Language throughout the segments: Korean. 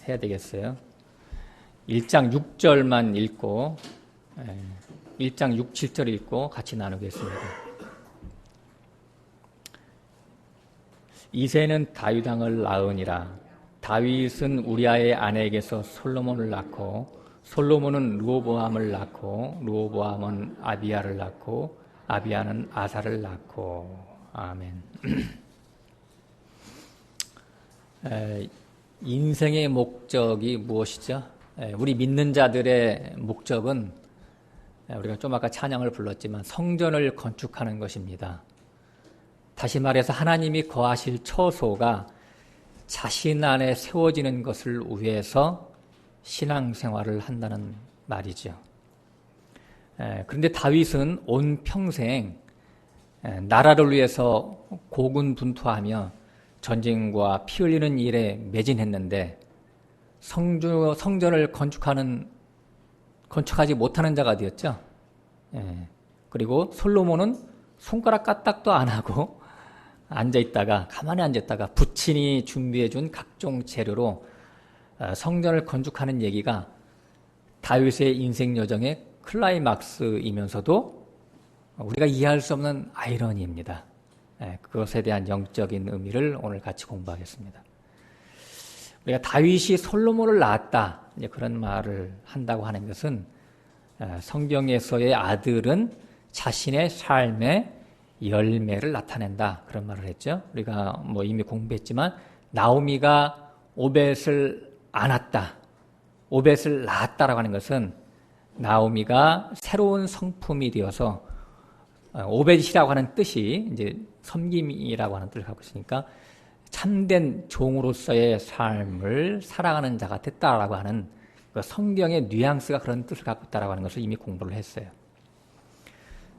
해야 되겠어요. 1장 6절만 읽고 1장 6, 7절 읽고 같이 나누겠습니다. 이새는 다윗 왕을 낳으니라. 다윗은 우리아의 아내에게서 솔로몬을 낳고 솔로몬은 르호보암을 낳고 르호보암은 아비야를 낳고 아비야는 아사를 낳고. 아멘. 인생의 목적이 무엇이죠? 우리 믿는 자들의 목적은 우리가 좀 아까 찬양을 불렀지만 성전을 건축하는 것입니다. 다시 말해서 하나님이 거하실 처소가 자신 안에 세워지는 것을 위해서 신앙생활을 한다는 말이죠. 그런데 다윗은 온 평생 나라를 위해서 고군분투하며 전쟁과 피 흘리는 일에 매진했는데 성전을 건축하지 못하는 자가 되었죠. 그리고 솔로몬은 손가락 까딱도 안 하고 가만히 앉아있다가 부친이 준비해준 각종 재료로 성전을 건축하는 얘기가 다윗의 인생 여정의 클라이막스이면서도 우리가 이해할 수 없는 아이러니입니다. 그것에 대한 영적인 의미를 오늘 같이 공부하겠습니다. 우리가 다윗이 솔로몬을 낳았다, 이제 그런 말을 한다고 하는 것은 성경에서의 아들은 자신의 삶의 열매를 나타낸다, 그런 말을 했죠. 우리가 이미 공부했지만 나오미가 오벳을 안았다, 오벳을 낳았다라고 하는 것은 나오미가 새로운 성품이 되어서 오벳이라고 하는 뜻이 이제 섬김이라고 하는 뜻을 갖고 있으니까 참된 종으로서의 삶을 살아가는 자가 됐다라고 하는 그 성경의 뉘앙스가 그런 뜻을 갖고 있다라고 하는 것을 이미 공부를 했어요.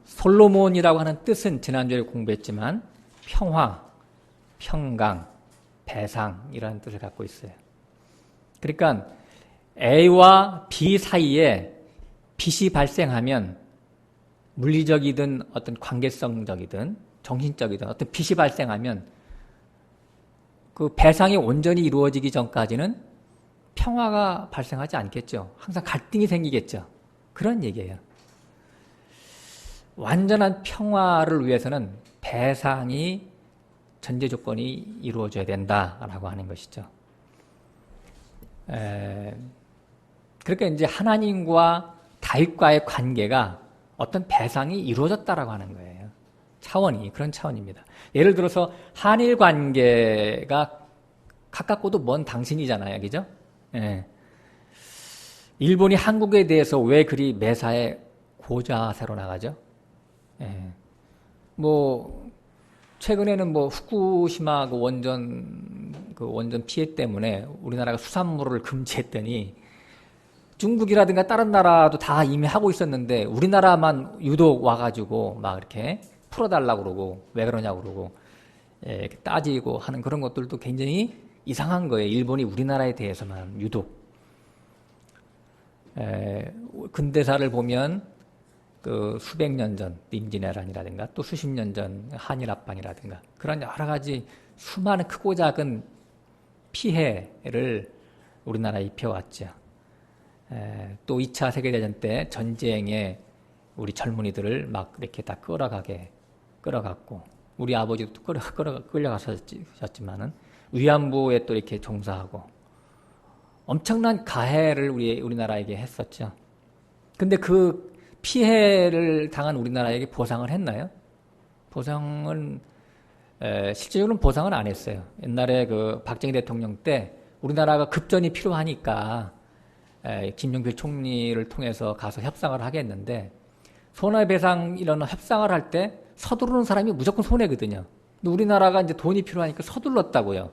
솔로몬이라고 하는 뜻은 지난주에 공부했지만 평화, 평강, 배상이라는 뜻을 갖고 있어요. 그러니까 A와 B 사이에 빚이 발생하면 물리적이든 어떤 관계성적이든 정신적이든 어떤 빚이 발생하면 그 배상이 온전히 이루어지기 전까지는 평화가 발생하지 않겠죠. 항상 갈등이 생기겠죠. 그런 얘기예요. 완전한 평화를 위해서는 배상이 전제 조건이 이루어져야 된다라고 하는 것이죠. 그러니까 이제 하나님과 다윗과의 관계가 어떤 배상이 이루어졌다라고 하는 거예요. 그런 차원입니다. 예를 들어서 한일 관계가 가깝고도 먼 당신이잖아요. 그죠? 일본이 한국에 대해서 왜 그리 매사에 고자세로 나가죠? 최근에는 후쿠시마 원전 피해 때문에 우리나라가 수산물을 금지했더니 중국이라든가 다른 나라도 다 이미 하고 있었는데 우리나라만 유독 와가지고 막 이렇게 풀어달라고 그러고 왜 그러냐고 그러고 이렇게 따지고 하는 그런 것들도 굉장히 이상한 거예요. 일본이 우리나라에 대해서만 유독. 근대사를 보면 그 수백 년 전 임진왜란이라든가 또 수십 년 전 한일합방이라든가 그런 여러 가지 수많은 크고 작은 피해를 우리나라에 입혀왔죠. 또 2차 세계대전 때 전쟁에 우리 젊은이들을 막 이렇게 다 끌어갔고 우리 아버지도 끌려가셨지만은 위안부에 또 이렇게 종사하고 엄청난 가해를 우리나라에게 했었죠. 근데 그 피해를 당한 우리나라에게 보상을 했나요? 실질적으로는 보상을 안 했어요. 옛날에 그 박정희 대통령 때 우리나라가 급전이 필요하니까 김용필 총리를 통해서 가서 협상을 하겠는데 손해배상 이런 협상을 할 때 서두르는 사람이 무조건 손해거든요. 근데 우리나라가 이제 돈이 필요하니까 서둘렀다고요.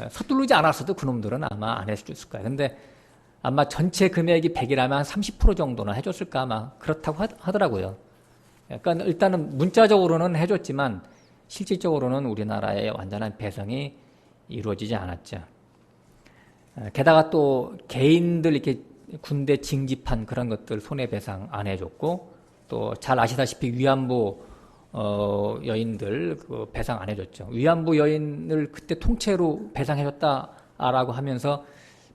서두르지 않았어도 그놈들은 아마 안 해줬을 거예요. 근데 아마 전체 금액이 100이라면 한 30% 정도는 해줬을까 아마 그렇다고 하더라고요. 그러니까 일단은 문자적으로는 해줬지만 실질적으로는 우리나라의 완전한 배상이 이루어지지 않았죠. 게다가 또 개인들 이렇게 군대 징집한 그런 것들 손해배상 안 해줬고 또 잘 아시다시피 위안부 여인들 그 배상 안 해줬죠. 위안부 여인을 그때 통째로 배상해줬다라고 하면서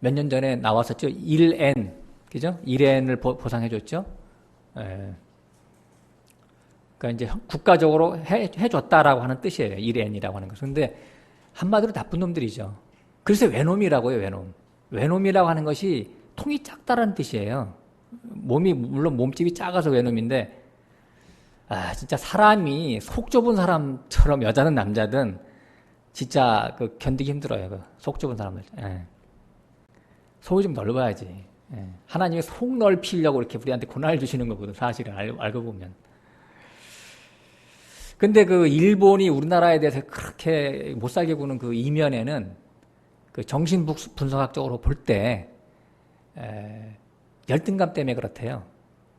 몇 년 전에 나왔었죠. 1N, 그죠? 1N을 보상해줬죠. 예. 그러니까 이제 국가적으로 해줬다라고 하는 뜻이에요. 1N이라고 하는 것은. 근데 한마디로 나쁜 놈들이죠. 그래서 외놈이라고요, 외놈. 외놈이라고 하는 것이 통이 작다라는 뜻이에요. 물론 몸집이 작아서 외놈인데, 진짜 사람이 속 좁은 사람처럼 여자든 남자든 진짜 견디기 힘들어요. 속 좁은 사람들. 예. 속이 좀 넓어야지. 예. 하나님이 속 넓히려고 이렇게 우리한테 고난을 주시는 거거든, 사실은. 알고 보면. 근데 일본이 우리나라에 대해서 그렇게 못 살게 구는 그 이면에는 정신분석학적으로 볼 때, 열등감 때문에 그렇대요.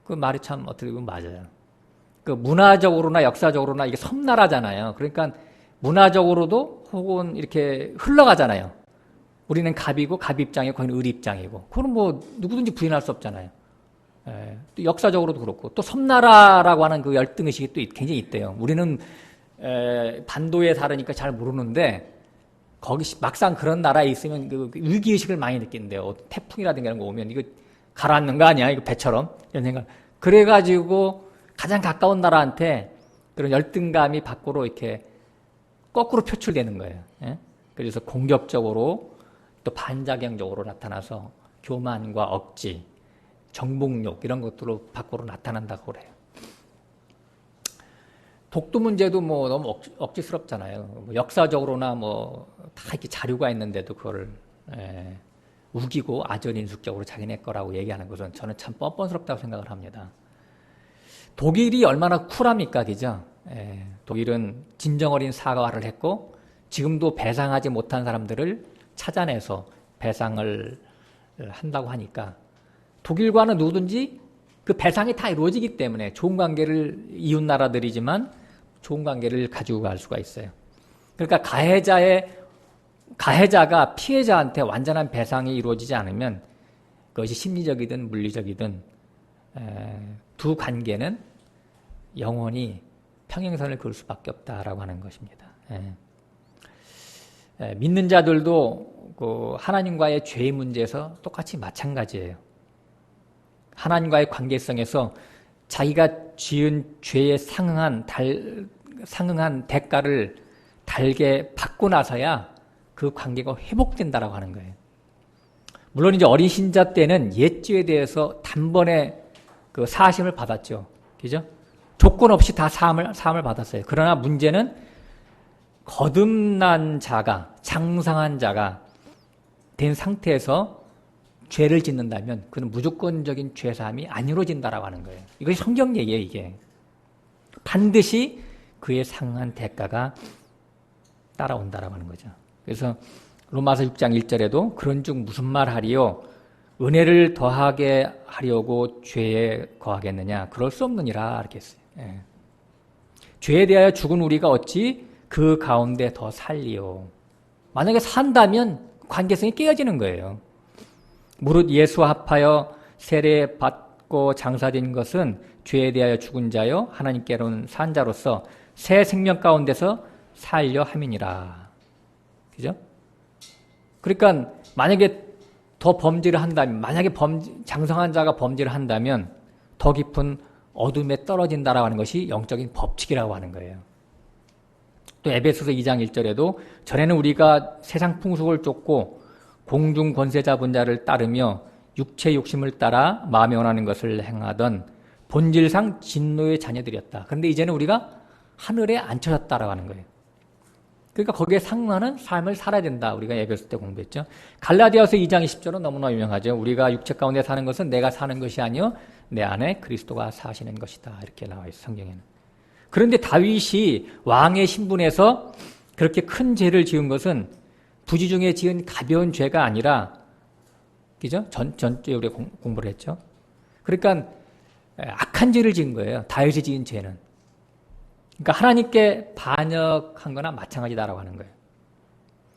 그 말이 참 어떻게 보면 맞아요. 문화적으로나 역사적으로나 이게 섬나라잖아요. 그러니까 문화적으로도 혹은 이렇게 흘러가잖아요. 우리는 갑이고 갑 입장이고 거기는 을 입장이고. 그건 뭐 누구든지 부인할 수 없잖아요. 또 역사적으로도 그렇고 또 섬나라라고 하는 그 열등의식이 또 굉장히 있대요. 우리는 반도에 살으니까 잘 모르는데 거기 막상 그런 나라에 있으면 그 위기의식을 많이 느낀대요. 태풍이라든가 이런 거 오면 이거 가라앉는 거 아니야? 이거 배처럼? 이런 생각. 그래가지고 가장 가까운 나라한테 그런 열등감이 밖으로 이렇게 거꾸로 표출되는 거예요. 예? 그래서 공격적으로 또 반작용적으로 나타나서 교만과 억지, 정복욕 이런 것들로 밖으로 나타난다고 그래요. 독도 문제도 뭐 너무 억지스럽잖아요. 뭐 역사적으로나 뭐 다 이렇게 자료가 있는데도 그거를 우기고 아전인숙적으로 자기네 거라고 얘기하는 것은 저는 참 뻔뻔스럽다고 생각을 합니다. 독일이 얼마나 쿨합니까, 그죠? 독일은 진정 어린 사과를 했고 지금도 배상하지 못한 사람들을 찾아내서 배상을 한다고 하니까 독일과는 누구든지 그 배상이 다 이루어지기 때문에 좋은 관계를 이웃 나라들이지만 좋은 관계를 가지고 갈 수가 있어요. 그러니까 가해자가 피해자한테 완전한 배상이 이루어지지 않으면 그것이 심리적이든 물리적이든 두 관계는 영원히 평행선을 그을 수밖에 없다라고 하는 것입니다. 믿는 자들도 그 하나님과의 죄의 문제에서 똑같이 마찬가지예요. 하나님과의 관계성에서 자기가 지은 죄에 상응한 대가를 달게 받고 나서야 그 관계가 회복된다라고 하는 거예요. 물론 이제 어린 신자 때는 옛죄에 대해서 단번에 그 사심을 받았죠. 그죠? 조건 없이 다 사함을 받았어요. 그러나 문제는 거듭난 자가, 장성한 자가 된 상태에서 죄를 짓는다면 그는 무조건적인 죄사함이 안 이루어진다라고 하는 거예요. 이것이 성경 얘기예요, 이게. 반드시 그에 상응한 대가가 따라온다라고 하는 거죠. 그래서 로마서 6장 1절에도 그런즉 무슨 말 하리요? 은혜를 더하게 하려고 죄에 거하겠느냐? 그럴 수 없느니라 이렇게 했어요. 죄에 대하여 죽은 우리가 어찌 그 가운데 더 살리요? 만약에 산다면 관계성이 깨어지는 거예요. 무릇 예수와 합하여 세례받고 장사된 것은 죄에 대하여 죽은 자요 하나님께로는 산 자로서 새 생명 가운데서 살려 함이니라. 그죠? 그러니까 만약에 더 범죄를 한다면, 만약에 장성한 자가 범죄를 한다면 더 깊은 어둠에 떨어진다라고 하는 것이 영적인 법칙이라고 하는 거예요. 또 에베소서 2장 1절에도 전에는 우리가 세상 풍속을 쫓고 공중 권세 잡은 자를 따르며 육체 욕심을 따라 마음에 원하는 것을 행하던 본질상 진노의 자녀들이었다. 그런데 이제는 우리가 하늘에 앉혀졌다라고 하는 거예요. 그러니까 거기에 상응하는 삶을 살아야 된다. 우리가 에베소 때 공부했죠. 갈라디아서 2장 20절은 너무나 유명하죠. 우리가 육체 가운데 사는 것은 내가 사는 것이 아니요 내 안에 그리스도가 사시는 것이다. 이렇게 나와 있어요, 성경에는. 그런데 다윗이 왕의 신분에서 그렇게 큰 죄를 지은 것은 부지 중에 지은 가벼운 죄가 아니라, 그죠? 전주에 우리가 공부를 했죠. 그러니까 악한 죄를 지은 거예요. 다윗이 지은 죄는. 그러니까 하나님께 반역한 거나 마찬가지다라고 하는 거예요.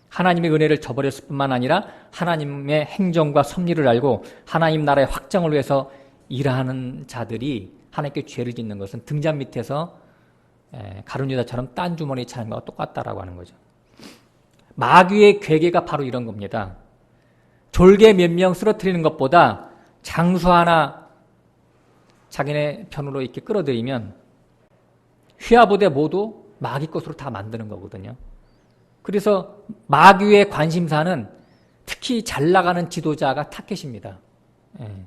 하나님의 은혜를 저버렸을 뿐만 아니라 하나님의 행정과 섭리를 알고 하나님 나라의 확장을 위해서 일하는 자들이 하나님께 죄를 짓는 것은 등잔 밑에서 가룟유다처럼 딴 주머니 차는 것과 똑같다라고 하는 거죠. 마귀의 괴계가 바로 이런 겁니다. 졸개 몇 명 쓰러뜨리는 것보다 장수 하나 자기네 편으로 이렇게 끌어들이면 휘하부대 모두 마귀 것으로 다 만드는 거거든요. 그래서 마귀의 관심사는 특히 잘 나가는 지도자가 타겟입니다. 예.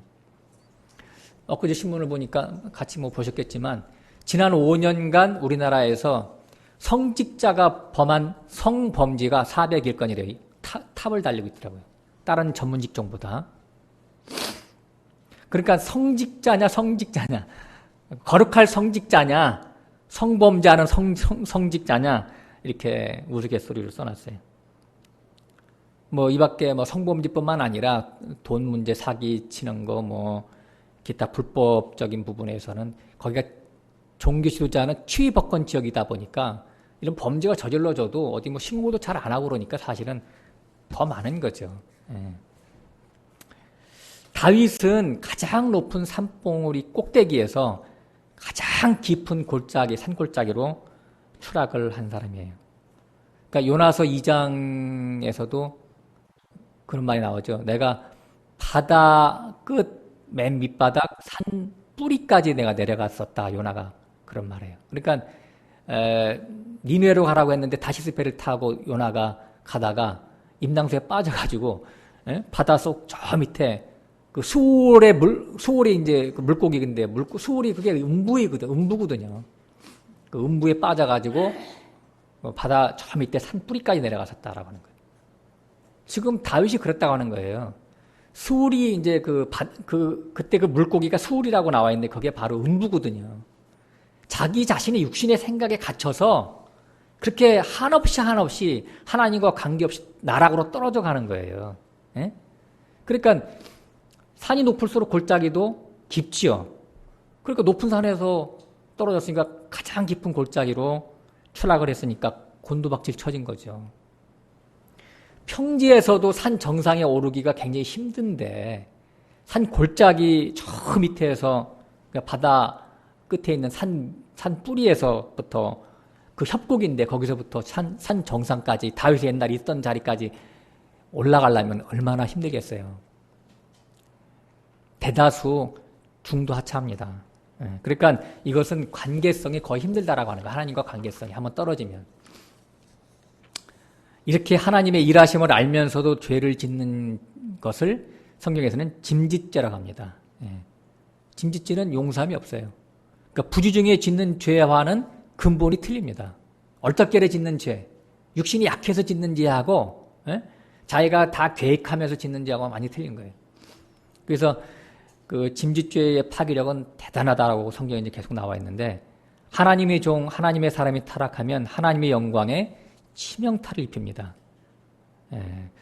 엊그제 신문을 보니까 같이 뭐 보셨겠지만 지난 5년간 우리나라에서 성직자가 범한 성범죄가 401건이래요. 탑을 달리고 있더라고요. 다른 전문 직종보다. 그러니까 성직자냐 성직자냐, 거룩할 성직자냐, 성범죄하는 성직자냐, 이렇게 우스갯소리를 써놨어요. 뭐 이 밖에 뭐 성범죄뿐만 아니라 돈 문제 사기 치는 거 뭐 기타 불법적인 부분에서는 거기가 종교 지도자는 치위법권 지역이다 보니까 이런 범죄가 저질러져도 어디 뭐 신고도 잘 안 하고 그러니까 사실은 더 많은 거죠. 예. 다윗은 가장 높은 산봉우리 꼭대기에서 가장 깊은 골짜기, 산골짜기로 추락을 한 사람이에요. 그러니까 요나서 2장에서도 그런 말이 나오죠. 내가 바다 끝 맨 밑바닥 산 뿌리까지 내가 내려갔었다. 요나가 그런 말이에요. 그러니까 니느웨로 가라고 했는데 다시스배를 타고 요나가 가다가 임당수에 빠져가지고 바닷속 저 밑에 그 수올이 이제 그 물고기인데 수올이 그게 음부거든요. 그 음부에 빠져가지고 바다 저 밑에 산 뿌리까지 내려갔었다라고 하는 거예요. 지금 다윗이 그랬다고 하는 거예요. 수울이 이제 그때 그 물고기가 수울이라고 나와 있는데 그게 바로 음부거든요. 자기 자신의 육신의 생각에 갇혀서 그렇게 한없이 하나님과 관계없이 나락으로 떨어져 가는 거예요. 예? 그러니까 산이 높을수록 골짜기도 깊지요. 그러니까 높은 산에서 떨어졌으니까 가장 깊은 골짜기로 추락을 했으니까 곤두박질 쳐진 거죠. 평지에서도 산 정상에 오르기가 굉장히 힘든데 산 골짜기 저 밑에서 바다 끝에 있는 산 뿌리에서부터 그 협곡인데 거기서부터 산 정상까지 다윗이 옛날에 있던 자리까지 올라가려면 얼마나 힘들겠어요. 대다수 중도 하차합니다. 그러니까 이것은 관계성이 거의 힘들다라고 하는 거예요. 하나님과 관계성이 한번 떨어지면. 이렇게 하나님의 일하심을 알면서도 죄를 짓는 것을 성경에서는 짐짓죄라고 합니다. 짐짓죄는 용서함이 없어요. 그러니까 부지중에 짓는 죄와는 근본이 틀립니다. 얼떨결에 짓는 죄, 육신이 약해서 짓는 죄하고 자기가 다 계획하면서 짓는 죄하고 많이 틀린 거예요. 그래서 그 짐짓죄의 파괴력은 대단하다라고 성경에 이제 계속 나와 있는데 하나님의 종, 하나님의 사람이 타락하면 하나님의 영광에 치명타를 입힙니다.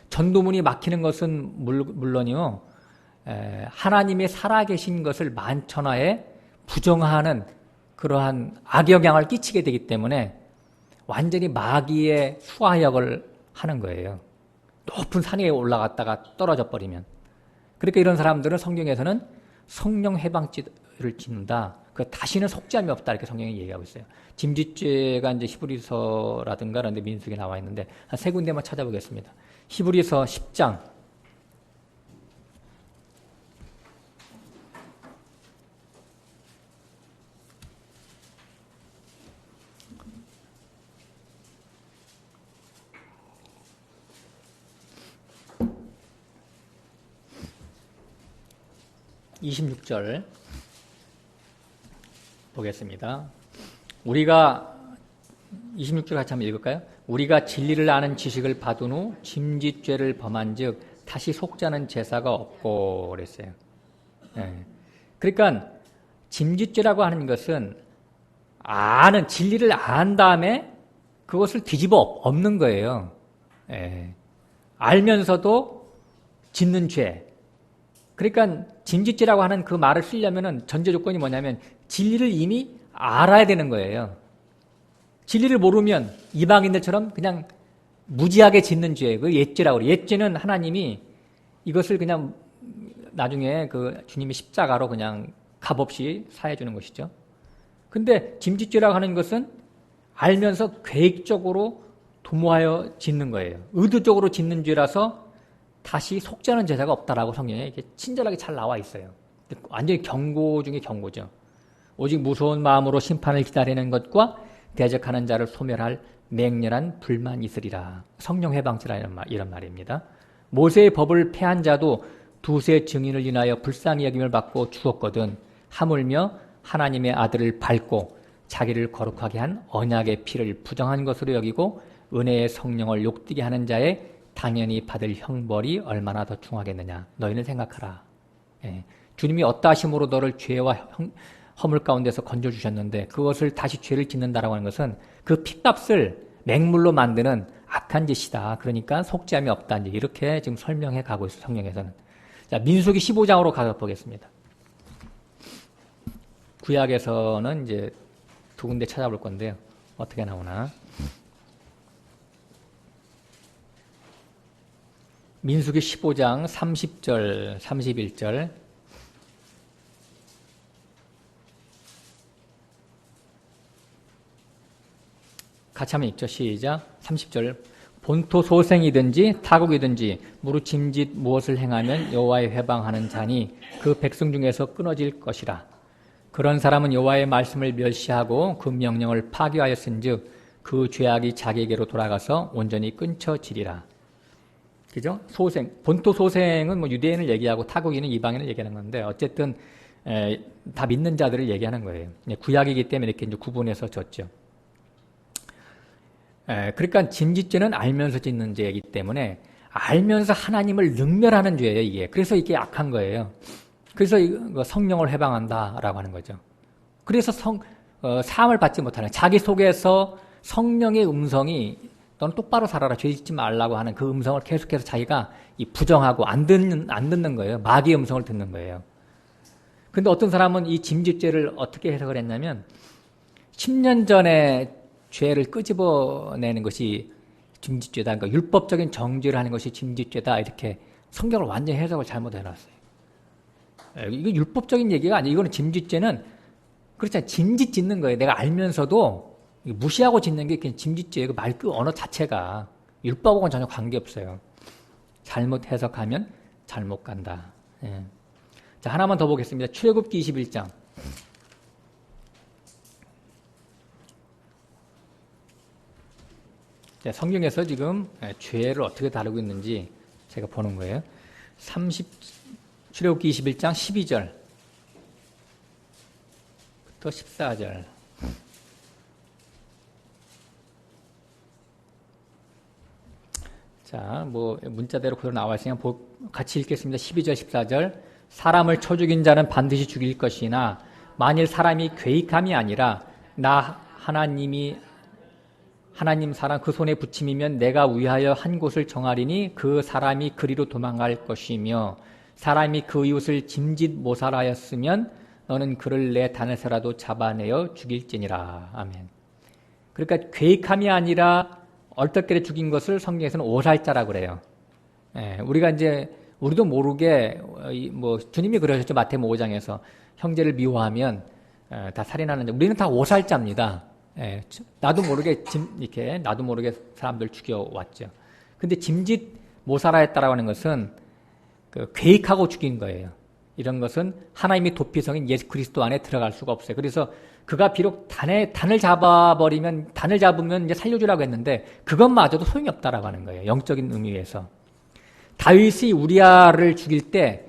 전도문이 막히는 것은 물론이요. 하나님의 살아계신 것을 만천하에 부정하는 그러한 악영향을 끼치게 되기 때문에 완전히 마귀의 수하역을 하는 거예요. 높은 산에 올라갔다가 떨어져 버리면. 그러니까 이런 사람들은 성경에서는 성령 해방죄를 짓는다. 그 다시는 속죄함이 없다 이렇게 성경이 얘기하고 있어요. 짐짓죄가 이제 히브리서라든가 그런데 민수기에 나와 있는데 한 세 군데만 찾아보겠습니다. 히브리서 10장 26절 보겠습니다. 우리가 26절 같이 한번 읽을까요? 우리가 진리를 아는 지식을 받은 후 짐짓죄를 범한 즉 다시 속죄하는 제사가 없고 그랬어요. 그러니까 짐짓죄라고 하는 것은 진리를 안 다음에 그것을 뒤집어 엎는 거예요. 알면서도 짓는 죄. 그러니까 짐짓죄라고 하는 그 말을 쓰려면은 전제 조건이 뭐냐면 진리를 이미 알아야 되는 거예요. 진리를 모르면 이방인들처럼 그냥 무지하게 짓는 죄, 그 옛죄라고 그래요. 옛죄는 하나님이 이것을 그냥 나중에 그 주님이 십자가로 그냥 값없이 사해 주는 것이죠. 근데 짐짓죄라고 하는 것은 알면서 계획적으로 도모하여 짓는 거예요. 의도적으로 짓는 죄라서 다시 속죄하는 제사가 없다라고 성경에 이렇게 친절하게 잘 나와 있어요. 완전히 경고 중에 경고죠. 오직 무서운 마음으로 심판을 기다리는 것과 대적하는 자를 소멸할 맹렬한 불만 있으리라. 성령 해방죄라 이런 말입니다. 모세의 법을 폐한 자도 두세 증인을 인하여 불쌍히 여김을 받고 죽었거든. 하물며 하나님의 아들을 밟고 자기를 거룩하게 한 언약의 피를 부정한 것으로 여기고 은혜의 성령을 욕되게 하는 자의 당연히 받을 형벌이 얼마나 더 중하겠느냐. 너희는 생각하라. 예. 주님이 어떠하심으로 너를 죄와 허물 가운데서 건져주셨는데 그것을 다시 죄를 짓는다라고 하는 것은 그 핏값을 맹물로 만드는 악한 짓이다. 그러니까 속죄함이 없다. 이렇게 지금 설명해 가고 있어요. 성경에서는. 자, 민수기 15장으로 가서 보겠습니다. 구약에서는 이제 두 군데 찾아볼 건데요. 어떻게 나오나. 민수기 15장 30절, 31절. 같이 한번 읽죠. 시작. 30절. 본토 소생이든지 타국이든지 무릇 짐짓 무엇을 행하면 여호와의 회방하는 자니 그 백성 중에서 끊어질 것이라. 그런 사람은 여호와의 말씀을 멸시하고 그 명령을 파괴하였은즉 그 죄악이 자기에게로 돌아가서 온전히 끊쳐지리라. 그죠? 소생. 본토 소생은 뭐 유대인을 얘기하고 타국인은 이방인을 얘기하는 건데 어쨌든 다 믿는 자들을 얘기하는 거예요. 구약이기 때문에 이렇게 이제 구분해서 줬죠. 그러니까 짐짓죄는 알면서 짓는 죄이기 때문에 알면서 하나님을 능멸하는 죄예요, 이게. 그래서 이게 악한 거예요. 그래서 성령을 해방한다라고 하는 거죠. 그래서 사함을 받지 못하는, 자기 속에서 성령의 음성이 너는 똑바로 살아라, 죄 짓지 말라고 하는 그 음성을 계속해서 자기가 부정하고 안 듣는 거예요. 마귀의 음성을 듣는 거예요. 근데 어떤 사람은 이 짐짓죄를 어떻게 해석을 했냐면 10년 전에 죄를 끄집어내는 것이 짐짓죄다. 그러니까 율법적인 정죄를 하는 것이 짐짓죄다. 이렇게 성경을 완전히 해석을 잘못해놨어요. 이거 율법적인 얘기가 아니에요. 이거는 짐짓죄는 그렇잖아요. 짐짓 짓는 거예요. 내가 알면서도 무시하고 짓는 게 그냥 짐짓죄예요. 그 언어 자체가 율법하고는 전혀 관계없어요. 잘못 해석하면 잘못 간다. 예. 자, 하나만 더 보겠습니다. 출애굽기 21장. 성경에서 지금 죄를 어떻게 다루고 있는지 제가 보는 거예요. 출애굽기 21장 12절부터 14절. 자, 뭐 문자대로 그대로 나와 있으니까 같이 읽겠습니다. 12절 14절. 사람을 쳐 죽인 자는 반드시 죽일 것이나 만일 사람이 괴익함이 아니라 나 하나님 사람 그 손에 붙임이면 내가 위하여 한 곳을 정하리니 그 사람이 그리로 도망갈 것이며 사람이 그 이웃을 짐짓 모살하였으면 너는 그를 내 단에서라도 잡아내어 죽일지니라. 아멘. 그러니까 괴익함이 아니라 얼떨결에 죽인 것을 성경에서는 오살자라고 그래요. 예, 우리도 모르게 뭐 주님이 그러셨죠. 마태복음 5장에서 형제를 미워하면 다 살인하는 자. 우리는 다 오살자입니다. 예, 나도 모르게 사람들 죽여왔죠. 근데 짐짓 모살하였다라고 하는 것은 괴익하고 죽인 거예요. 이런 것은 하나님의 도피성인 예수 그리스도 안에 들어갈 수가 없어요. 그래서 그가 비록 단을 잡으면 이제 살려주라고 했는데 그것마저도 소용이 없다라고 하는 거예요. 영적인 의미에서. 다윗이 우리아를 죽일 때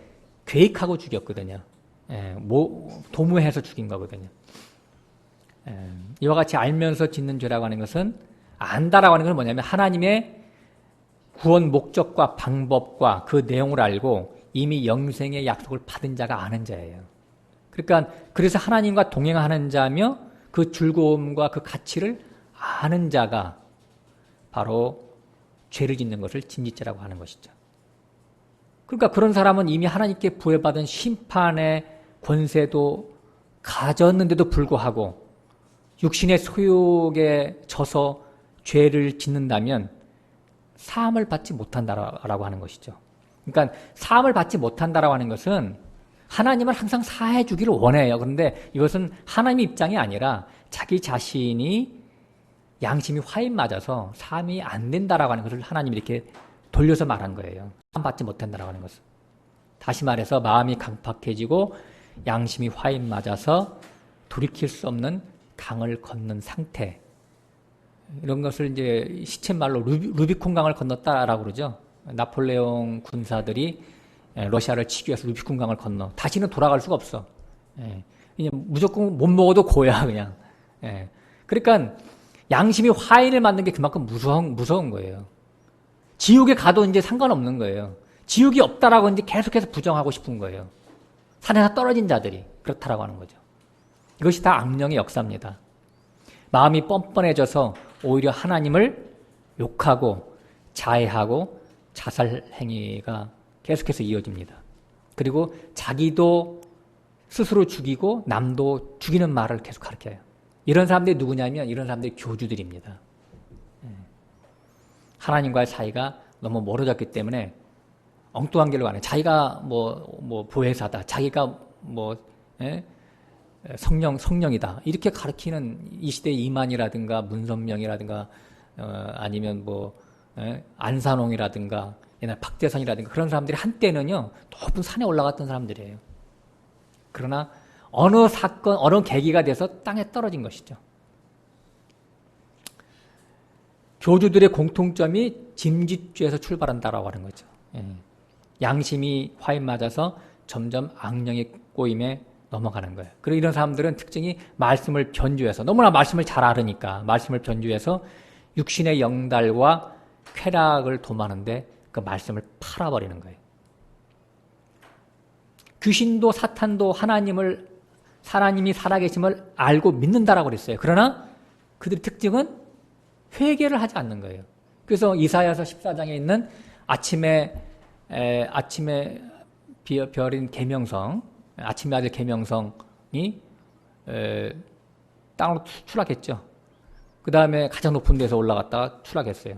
괴익하고 죽였거든요. 예, 도무해서 죽인 거거든요. 이와 같이 알면서 짓는 죄라고 하는 것은 안다라고 하는 것은 뭐냐면 하나님의 구원 목적과 방법과 그 내용을 알고 이미 영생의 약속을 받은 자가 아는 자예요. 그러니까 그래서 하나님과 동행하는 자며 그 즐거움과 그 가치를 아는 자가 바로 죄를 짓는 것을 짐짓죄라고 하는 것이죠. 그러니까 그런 사람은 이미 하나님께 부여받은 심판의 권세도 가졌는데도 불구하고 육신의 소욕에 져서 죄를 짓는다면 사함을 받지 못한다라고 하는 것이죠. 그러니까 사함을 받지 못한다라고 하는 것은 하나님은 항상 사해 주기를 원해요. 그런데 이것은 하나님의 입장이 아니라 자기 자신이 양심이 화인 맞아서 사함이 안 된다라고 하는 것을 하나님이 이렇게 돌려서 말한 거예요. 받지 못한다라고 하는 것은. 다시 말해서 마음이 강팍해지고 양심이 화인 맞아서 돌이킬 수 없는 강을 건넌 상태. 이런 것을 이제 시쳇말로 루비콘 강을 건넜다라고 그러죠. 나폴레옹 군사들이 러시아를 치기 위해서 루비콘 강을 건너. 다시는 돌아갈 수가 없어. 그냥 무조건 못 먹어도 고야, 그냥. 그러니까 양심이 화인을 맞는 게 그만큼 무서운 거예요. 지옥에 가도 이제 상관없는 거예요. 지옥이 없다라고 이제 계속해서 부정하고 싶은 거예요. 산에서 떨어진 자들이 그렇다라고 하는 거죠. 이것이 다 악령의 역사입니다. 마음이 뻔뻔해져서 오히려 하나님을 욕하고 자해하고 자살 행위가 계속해서 이어집니다. 그리고 자기도 스스로 죽이고 남도 죽이는 말을 계속 가르쳐요. 이런 사람들이 누구냐면 이런 사람들이 교주들입니다. 하나님과의 사이가 너무 멀어졌기 때문에 엉뚱한 길로 가네. 자기가 뭐 보혜사다. 자기가 성령이다. 이렇게 가르치는 이 시대의 이만이라든가 문선명이라든가 아니면 안산홍이라든가 옛날 박대선이라든가 그런 사람들이 한때는요 높은 산에 올라갔던 사람들이에요. 그러나 어느 사건, 어느 계기가 돼서 땅에 떨어진 것이죠. 교주들의 공통점이 짐짓죄에서 출발한다라고 하는 거죠. 양심이 화인 맞아서 점점 악령의 꼬임에 넘어가는 거예요. 그리고 이런 사람들은 특징이 말씀을 변주해서 너무나 말씀을 잘 알으니까 말씀을 변주해서 육신의 영달과 쾌락을 도마는데 그 말씀을 팔아버리는 거예요. 귀신도 사탄도 하나님이 살아계심을 알고 믿는다라고 그랬어요. 그러나 그들의 특징은 회개를 하지 않는 거예요. 그래서 이사야서 14장에 있는 아침에 별인 계명성, 아침의 아들 계명성이 땅으로 추락했죠. 그 다음에 가장 높은 데서 올라갔다가 추락했어요.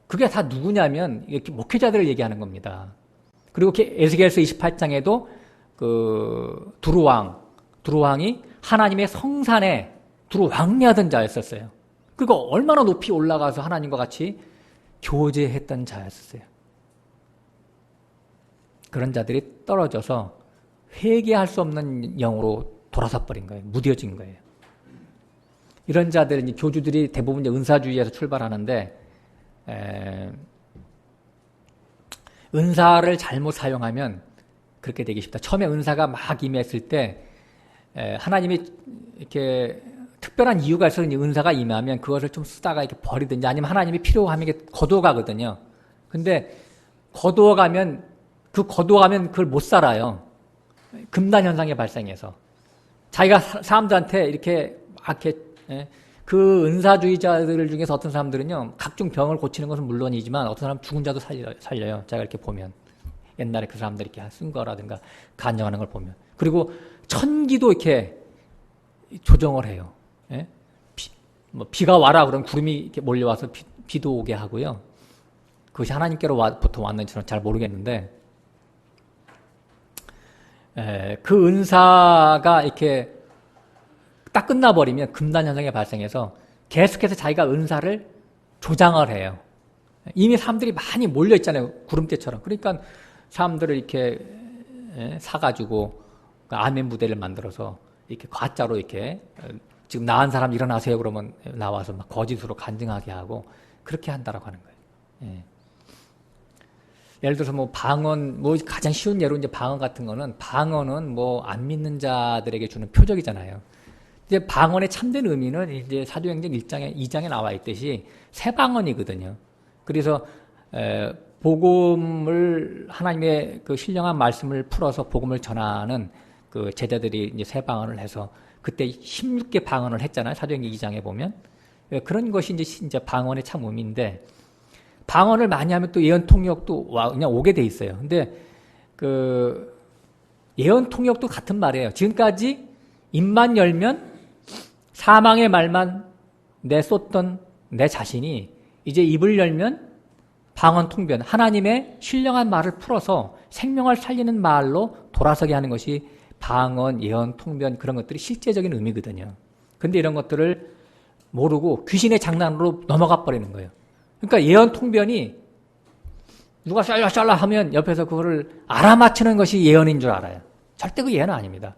그게 다 누구냐면 이렇게 목회자들을 얘기하는 겁니다. 그리고 에스겔서 28장에도 그 두루왕이 하나님의 성산에 두루왕래하던 자였었어요. 그리고 얼마나 높이 올라가서 하나님과 같이 교제했던 자였었어요. 그런 자들이 떨어져서 회개할 수 없는 영으로 돌아서 버린 거예요. 무뎌진 거예요. 이런 자들은 교주들이 대부분 은사주의에서 출발하는데 은사를 잘못 사용하면 그렇게 되기 쉽다. 처음에 은사가 막 임했을 때 하나님이 이렇게 특별한 이유가 있어서 은사가 임하면 그것을 좀 쓰다가 이렇게 버리든지 아니면 하나님이 필요하면 이게 거두어가거든요. 근데 거두어가면 그걸 못 살아요. 금단 현상이 발생해서 자기가 사람들한테 이렇게 그 은사주의자들 중에서 어떤 사람들은요 각종 병을 고치는 것은 물론이지만 어떤 사람 죽은 자도 살려요. 제가 이렇게 보면 옛날에 그 사람들이 이렇게 쓴 거라든가 간증하는 걸 보면 그리고 천기도 이렇게 조정을 해요. 비가 와라 그러면 구름이 이렇게 몰려와서 비도 오게 하고요. 그것이 하나님께로 보통 왔는지 저는 잘 모르겠는데 그 은사가 이렇게 딱 끝나버리면 금단 현상이 발생해서 계속해서 자기가 은사를 조장을 해요. 이미 사람들이 많이 몰려있잖아요. 구름대처럼. 그러니까 사람들을 이렇게 사가지고 아멘 무대를 만들어서 이렇게 가짜로 이렇게 지금 나은 사람 일어나세요 그러면 나와서 막 거짓으로 간증하게 하고 그렇게 한다라고 하는 거예요. 예를 들어서 방언, 가장 쉬운 예로 이제 방언 같은 거는 방언은 안 믿는 자들에게 주는 표적이잖아요. 이제 방언의 참된 의미는 이제 사도행전 2장에 나와 있듯이 새 방언이거든요. 그래서 복음을 하나님의 그 신령한 말씀을 풀어서 복음을 전하는 그 제자들이 이제 새 방언을 해서 그때 16개 방언을 했잖아요. 사도행전 2장에 보면 그런 것이 이제 방언의 참 의미인데 방언을 많이 하면 또 예언 통역도 그냥 오게 돼 있어요. 근데 그 예언 통역도 같은 말이에요. 지금까지 입만 열면 사망의 말만 내쏟던 내 자신이 이제 입을 열면 방언 통변, 하나님의 신령한 말을 풀어서 생명을 살리는 말로 돌아서게 하는 것이 방언, 예언, 통변 그런 것들이 실제적인 의미거든요. 근데 이런 것들을 모르고 귀신의 장난으로 넘어가 버리는 거예요. 그러니까 예언, 통변이 누가 샬라샬라 하면 옆에서 그거를 알아맞히는 것이 예언인 줄 알아요. 절대 그 예언은 아닙니다.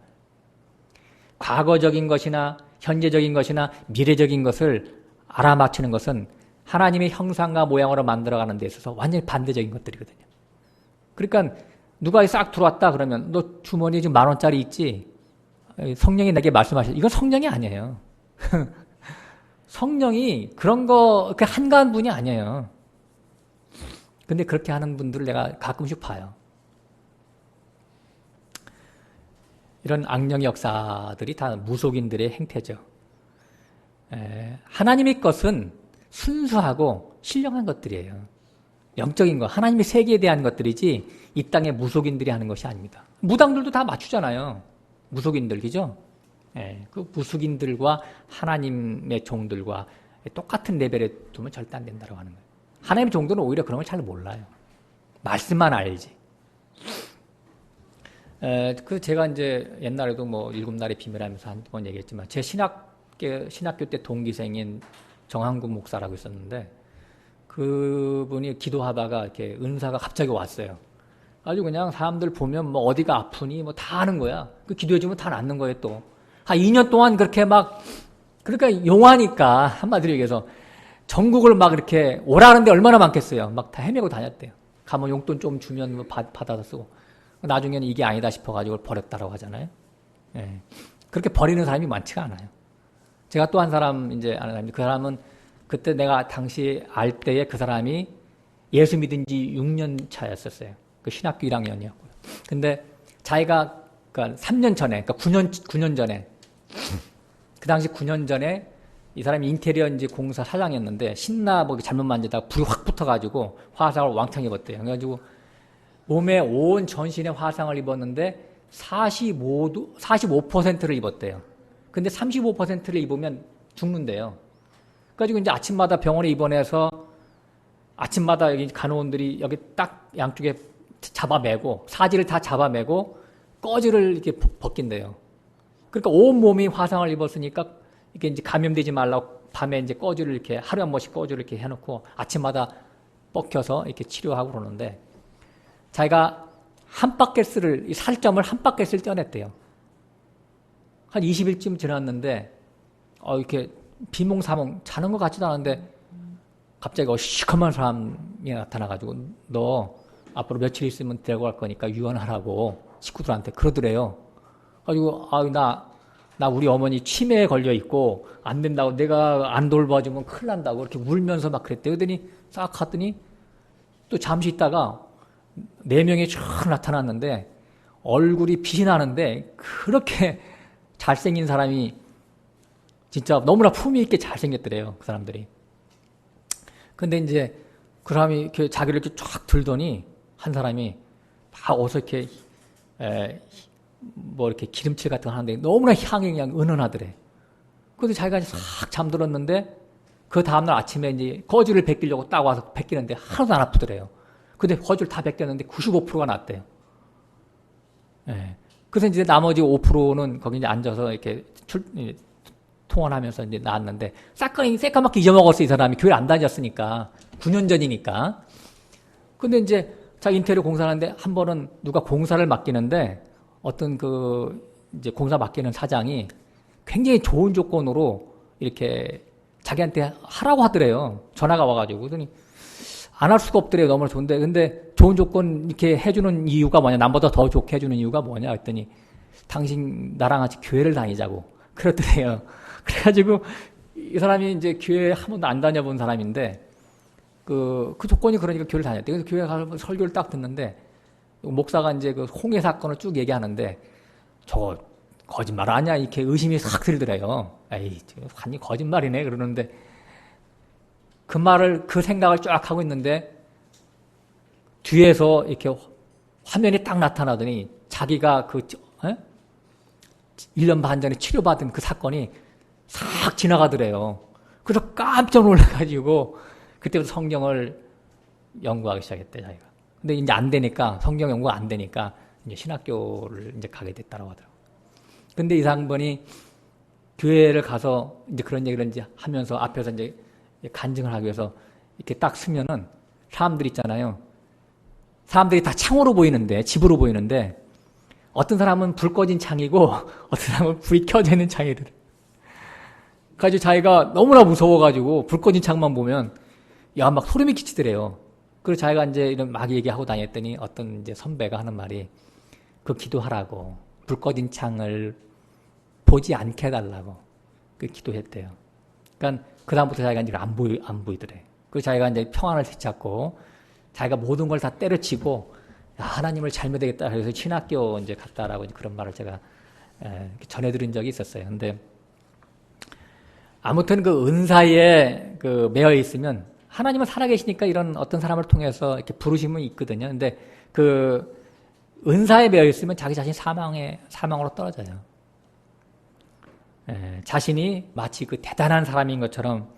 과거적인 것이나 현재적인 것이나 미래적인 것을 알아맞히는 것은 하나님의 형상과 모양으로 만들어가는 데 있어서 완전히 반대적인 것들이거든요. 그러니까 누가 싹 들어왔다 그러면 너 주머니에 지금 10,000원짜리 있지? 성령이 내게 말씀하셨. 이건 성령이 아니에요. 성령이 그런 거 그 한가한 분이 아니에요. 근데 그렇게 하는 분들을 내가 가끔씩 봐요. 이런 악령의 역사들이 다 무속인들의 행태죠. 하나님의 것은 순수하고 신령한 것들이에요. 영적인 것, 하나님의 세계에 대한 것들이지 이 땅의 무속인들이 하는 것이 아닙니다. 무당들도 다 맞추잖아요. 무속인들, 그죠? 그 무속인들과 하나님의 종들과 똑같은 레벨에 두면 절대 안 된다고 하는 거예요. 하나님의 종들은 오히려 그런 걸 잘 몰라요. 말씀만 알지. 제가 이제 옛날에도 뭐 7날의 비밀하면서 한 번 얘기했지만 제 신학교 때 동기생인 정한구 목사라고 있었는데 그분이 기도하다가 이렇게 은사가 갑자기 왔어요. 아주 그냥 사람들 보면 뭐 어디가 아프니 뭐 다 하는 거야. 그 기도해주면 다 낫는 거예요 또. 한 2년 동안 그렇게 막 그러니까 용하니까 한마디로 얘기해서 전국을 막 이렇게 오라는데 얼마나 많겠어요. 막 다 헤매고 다녔대요. 가면 용돈 좀 주면 뭐 받아서 쓰고. 나중에는 이게 아니다 싶어가지고 버렸다라고 하잖아요. 예. 그렇게 버리는 사람이 많지가 않아요. 제가 또 한 사람 이제 아는 사람인데 그 사람은 그때 내가 당시 알 때에 그 사람이 예수 믿은 지 6년 차였었어요. 그 신학교 1학년이었고요. 근데 자기가 그러니까 3년 전에, 그러니까 9년 전에 그 당시 9년 전에 이 사람이 인테리어 이제 공사 사장이었는데 신나 뭐 잘못 만지다가 불이 확 붙어가지고 화상을 왕창 입었대요. 그래가지고 몸에 온 전신에 화상을 입었는데 45%를 입었대요. 근데 35%를 입으면 죽는데요. 그래가지고 이제 아침마다 병원에 입원해서 아침마다 여기 간호원들이 여기 딱 양쪽에 잡아매고 사지를 다 잡아매고 꺼지를 이렇게 벗긴대요. 그러니까 온 몸이 화상을 입었으니까 이게 이제 감염되지 말라고 밤에 이제 꺼지를 이렇게 하루에 한 번씩 꺼지를 이렇게 해놓고 아침마다 벗겨서 이렇게 치료하고 그러는데 자기가 한 바켓을, 이 살점을 한 바켓을 떼어냈대요. 한 20일쯤 지났는데, 이렇게 비몽사몽 자는 것 같지도 않은데, 갑자기 시커먼 사람이 나타나가지고, 너 앞으로 며칠 있으면 데리고 갈 거니까 유언하라고 식구들한테 그러더래요. 가지고, 나 우리 어머니 치매에 걸려 있고, 안 된다고, 내가 안 돌봐주면 큰일 난다고, 이렇게 울면서 막 그랬대요. 그러더니 싹 갔더니, 또 잠시 있다가, 4명이 쫙 나타났는데 얼굴이 빛이 나는데 그렇게 잘생긴 사람이 진짜 너무나 품위 있게 잘생겼더래요. 그 사람들이. 근데 이제 그 사람이 이렇게 자기를 이렇게 쫙 들더니 한 사람이 막 어서 이렇게 뭐 이렇게 기름칠 같은 거 하는데 너무나 향이 그냥 은은하더래. 그래서 자기가 싹 잠들었는데 그 다음날 아침에 이제 거즈를 벗기려고 딱 와서 벗기는데 하나도 안 아프더래요. 근데 거즈를 다 벗겼는데 95%가 났대요. 예. 그래서 이제 나머지 5%는 거기 이제 앉아서 이렇게 통원하면서 이제 나왔는데 새까맣게 잊어먹었어, 이 사람이. 교회를 안 다녔으니까. 9년 전이니까. 근데 이제 자기 인테리어 공사하는데 한 번은 누가 공사를 맡기는데 어떤 이제 공사 맡기는 사장이 굉장히 좋은 조건으로 이렇게 자기한테 하라고 하더래요. 전화가 와가지고. 그러더니 안 할 수가 없더래요. 너무 좋은데. 근데 좋은 조건 이렇게 해주는 이유가 뭐냐? 남보다 더 좋게 해주는 이유가 뭐냐? 했더니 당신 나랑 같이 교회를 다니자고. 그러더래요. 그래가지고 이 사람이 이제 교회 한 번도 안 다녀본 사람인데 그 조건이 그러니까 교회를 다녔대. 그래서 교회 가서 설교를 딱 듣는데 목사가 이제 그 홍해 사건을 쭉 얘기하는데 저거 거짓말 아니야? 이렇게 의심이 싹 들더래요. 에이, 완전 거짓말이네. 그러는데 그 생각을 쫙 하고 있는데 뒤에서 이렇게 화면이 딱 나타나더니 자기가 1년 반 전에 치료받은 그 사건이 싹 지나가더래요. 그래서 깜짝 놀라가지고 그때부터 성경을 연구하기 시작했대, 자기가. 근데 이제 안 되니까, 성경 연구가 안 되니까 이제 신학교를 이제 가게 됐다고 하더라고요. 근데 이 상분이 교회를 가서 이제 그런 얘기를 이제 하면서 앞에서 이제 간증을 하기 위해서 이렇게 딱 쓰면은 사람들 있잖아요. 사람들이 다 창으로 보이는데, 집으로 보이는데, 어떤 사람은 불 꺼진 창이고, 어떤 사람은 불이 켜져 있는 창이더래. 그래서 자기가 너무나 무서워가지고, 불 꺼진 창만 보면, 야, 막 소름이 끼치더래요. 그래서 자기가 이제 이런 막 얘기하고 다녔더니, 어떤 이제 선배가 하는 말이, 그 기도하라고, 불 꺼진 창을 보지 않게 해달라고, 그 기도했대요. 그러니까, 그다음부터 자기가 이제 안 보이더래. 그래서 자기가 이제 평안을 되찾고, 자기가 모든 걸 다 때려치고, 야, 하나님을 잘 믿어야겠다. 그래서 신학교 이제 갔다라고 그런 말을 제가 전해드린 적이 있었어요. 근데 아무튼 그 은사에 그 매여 있으면 하나님은 살아계시니까 이런 어떤 사람을 통해서 이렇게 부르심은 있거든요. 근데 그 은사에 매여 있으면 자기 자신이 사망으로 떨어져요. 자신이 마치 그 대단한 사람인 것처럼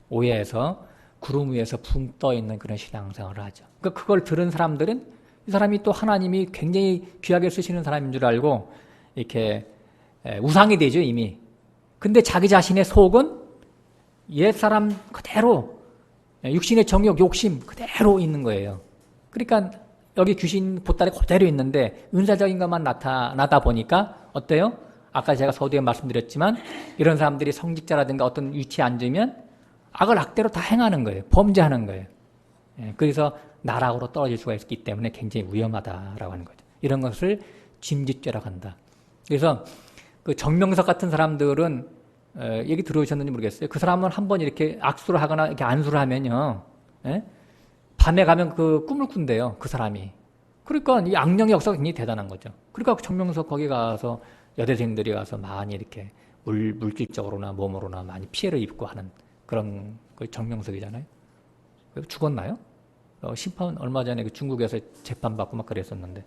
오해해서 구름 위에서 붕 떠 있는 그런 신앙생활을 하죠. 그러니까 그걸 들은 사람들은 이 사람이 또 하나님이 굉장히 귀하게 쓰시는 사람인 줄 알고 이렇게 우상이 되죠, 이미. 근데 자기 자신의 속은 옛사람 그대로 육신의 정욕, 욕심 그대로 있는 거예요. 그러니까 여기 귀신 보따리 그대로 있는데 은사적인 것만 나타나다 보니까 어때요? 아까 제가 서두에 말씀드렸지만 이런 사람들이 성직자라든가 어떤 위치에 앉으면 악을 악대로 다 행하는 거예요. 범죄하는 거예요. 그래서 나락으로 떨어질 수가 있기 때문에 굉장히 위험하다라고 하는 거죠. 이런 것을 짐짓죄라고 한다. 그래서 그 정명석 같은 사람들은 얘기 들어오셨는지 모르겠어요. 그 사람은 한번 이렇게 악수를 하거나 이렇게 안수를 하면요, 밤에 가면 그 꿈을 꾼대요. 그 사람이. 그러니까 이 악령의 역사가 굉장히 대단한 거죠. 그러니까 정명석 거기 가서 여대생들이 가서 많이 이렇게 물질적으로나 몸으로나 많이 피해를 입고 하는 그런 그 정명석이잖아요. 죽었나요? 심판 얼마 전에 그 중국에서 재판받고 막 그랬었는데.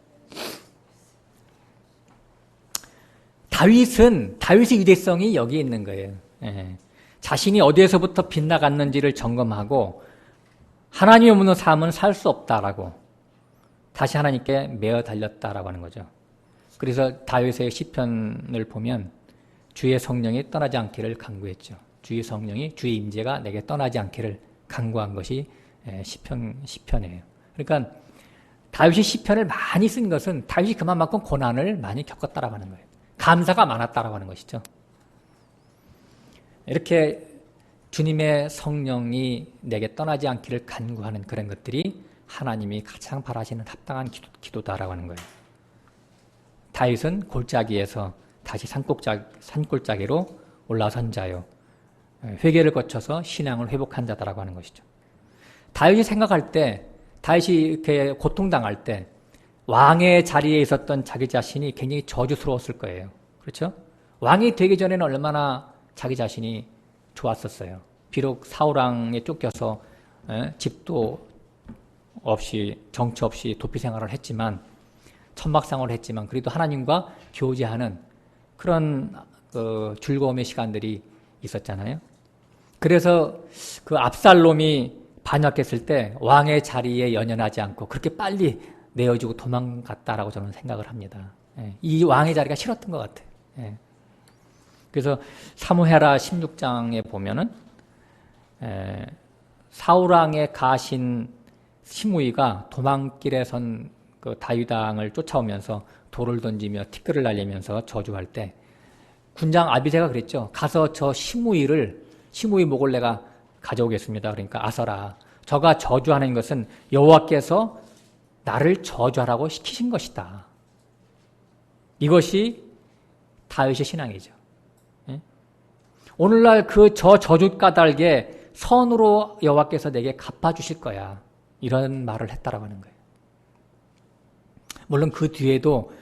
다윗의 유대성이 여기에 있는 거예요. 자신이 어디에서부터 빗나갔는지를 점검하고 하나님 없는 삶은 살 수 없다라고 다시 하나님께 매어 달렸다라고 하는 거죠. 그래서 다윗의 시편을 보면 주의 성령이 떠나지 않기를 간구했죠. 주의 성령이, 주의 임재가 내게 떠나지 않기를 간구한 것이 시편이에요. 그러니까 다윗이 시편을 많이 쓴 것은 다윗이 그만큼 고난을 많이 겪었다라고 하는 거예요. 감사가 많았다라고 하는 것이죠. 이렇게 주님의 성령이 내게 떠나지 않기를 간구하는 그런 것들이 하나님이 가장 바라시는 합당한 기도다라고 하는 거예요. 다윗은 골짜기에서 다시 산골짜기로 올라선 자요. 회개를 거쳐서 신앙을 회복한 자다라고 하는 것이죠. 다윗이 생각할 때, 다윗이 이렇게 고통당할 때 왕의 자리에 있었던 자기 자신이 굉장히 저주스러웠을 거예요. 그렇죠? 왕이 되기 전에는 얼마나 자기 자신이 좋았었어요. 비록 사울왕에 쫓겨서 집도 없이 정처 없이 도피 생활을 했지만 천막생활을 했지만 그래도 하나님과 교제하는 그런 즐거움의 시간들이 있었잖아요. 그래서 그 압살롬이 반역했을 때 왕의 자리에 연연하지 않고 그렇게 빨리 내어주고 도망갔다라고 저는 생각을 합니다. 이 왕의 자리가 싫었던 것 같아요. 그래서 사무엘하 16장에 보면은 사울왕의 가신 시므이가 도망길에 선 그 다윗 왕을 쫓아오면서 돌을 던지며 티끌을 날리면서 저주할 때 군장 아비새가 그랬죠. 가서 저 시므이 목을 내가 가져오겠습니다. 그러니까 아서라, 저가 저주하는 것은 여호와께서 나를 저주하라고 시키신 것이다. 이것이 다윗의 신앙이죠. 오늘날 그 저주 까닭에 선으로 여호와께서 내게 갚아주실 거야. 이런 말을 했다라고 하는 거예요. 물론 그 뒤에도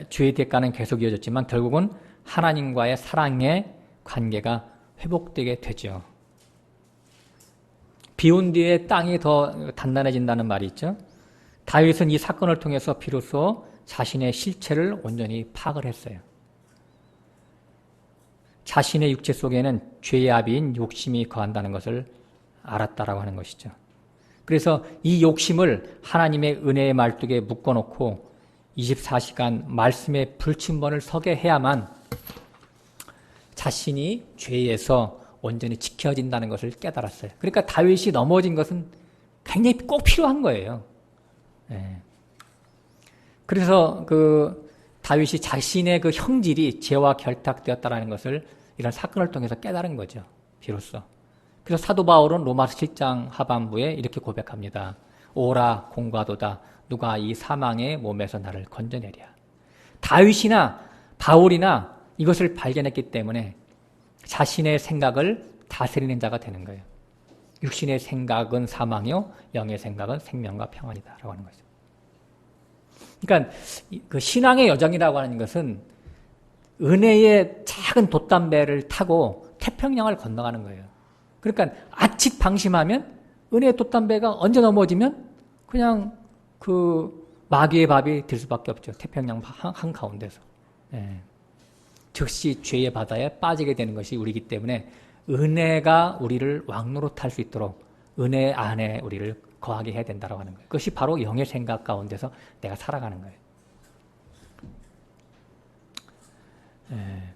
죄의 대가는 계속 이어졌지만 결국은 하나님과의 사랑의 관계가 회복되게 되죠. 비온 뒤에 땅이 더 단단해진다는 말이 있죠. 다윗은 이 사건을 통해서 비로소 자신의 실체를 온전히 파악을 했어요. 자신의 육체 속에는 죄의 아비인 욕심이 거한다는 것을 알았다라고 하는 것이죠. 그래서 이 욕심을 하나님의 은혜의 말뚝에 묶어놓고 24시간 말씀의 불침번을 서게 해야만 자신이 죄에서 온전히 지켜진다는 것을 깨달았어요. 그러니까 다윗이 넘어진 것은 굉장히 꼭 필요한 거예요. 예. 그래서 그 다윗이 자신의 그 형질이 죄와 결탁되었다라는 것을 이런 사건을 통해서 깨달은 거죠. 비로소. 그래서 사도 바울은 로마서 7장 하반부에 이렇게 고백합니다. 오라 공과도다. 누가 이 사망의 몸에서 나를 건져내랴. 다윗이나 바울이나 이것을 발견했기 때문에 자신의 생각을 다스리는 자가 되는 거예요. 육신의 생각은 사망이요, 영의 생각은 생명과 평안이다 라고 하는 거죠. 그러니까 그 신앙의 여정이라고 하는 것은 은혜의 작은 돛담배를 타고 태평양을 건너가는 거예요. 그러니까 아칫 방심하면 은혜의 돛담배가 언제 넘어지면 그냥 그 마귀의 밥이 될 수밖에 없죠. 태평양 한가운데서. 예. 즉시 죄의 바다에 빠지게 되는 것이 우리이기 때문에 은혜가 우리를 왕노릇할 수 있도록 은혜 안에 우리를 거하게 해야 된다고 하는 거예요. 그것이 바로 영의 생각 가운데서 내가 살아가는 거예요. 예.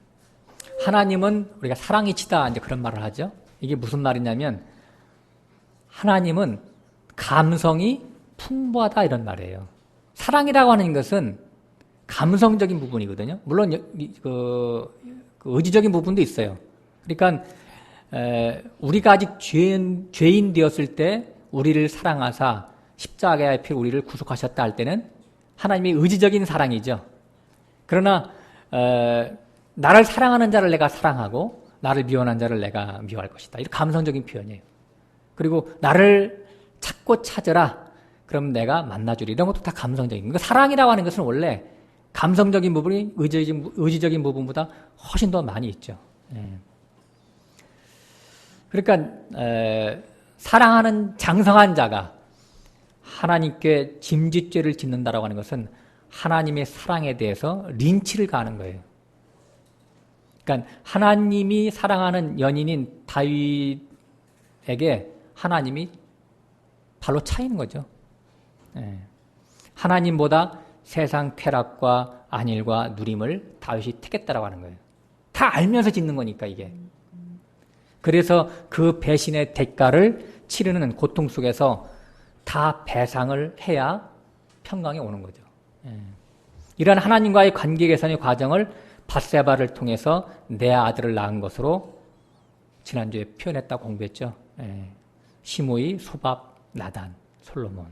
하나님은 우리가 사랑이치다 이제 그런 말을 하죠. 이게 무슨 말이냐면 하나님은 감성이 풍부하다 이런 말이에요. 사랑이라고 하는 것은 감성적인 부분이거든요. 물론 그 의지적인 부분도 있어요. 그러니까 우리가 아직 죄인 되었을 때 우리를 사랑하사 십자가의 피로 우리를 구속하셨다 할 때는 하나님의 의지적인 사랑이죠. 그러나 나를 사랑하는 자를 내가 사랑하고 나를 미워하는 자를 내가 미워할 것이다. 이런 감성적인 표현이에요. 그리고 나를 찾고 찾으라. 그럼 내가 만나주리. 이런 것도 다 감성적인 거예요. 사랑이라고 하는 것은 원래 감성적인 부분이 의지적인 부분보다 훨씬 더 많이 있죠. 그러니까 사랑하는 장성한 자가 하나님께 짐짓죄를 짓는다라고 하는 것은 하나님의 사랑에 대해서 린치를 가하는 거예요. 그러니까 하나님이 사랑하는 연인인 다윗에게 하나님이 발로 차이는 거죠. 하나님보다 세상 쾌락과 안일과 누림을 다윗이 택했다라고 하는 거예요. 다 알면서 짓는 거니까 이게. 그래서 그 배신의 대가를 치르는 고통 속에서 다 배상을 해야 평강에 오는 거죠. 이러한 하나님과의 관계 개선의 과정을 밧세바를 통해서 내 아들을 낳은 것으로 지난주에 표현했다고 공부했죠. 시므이, 소밥, 나단, 솔로몬.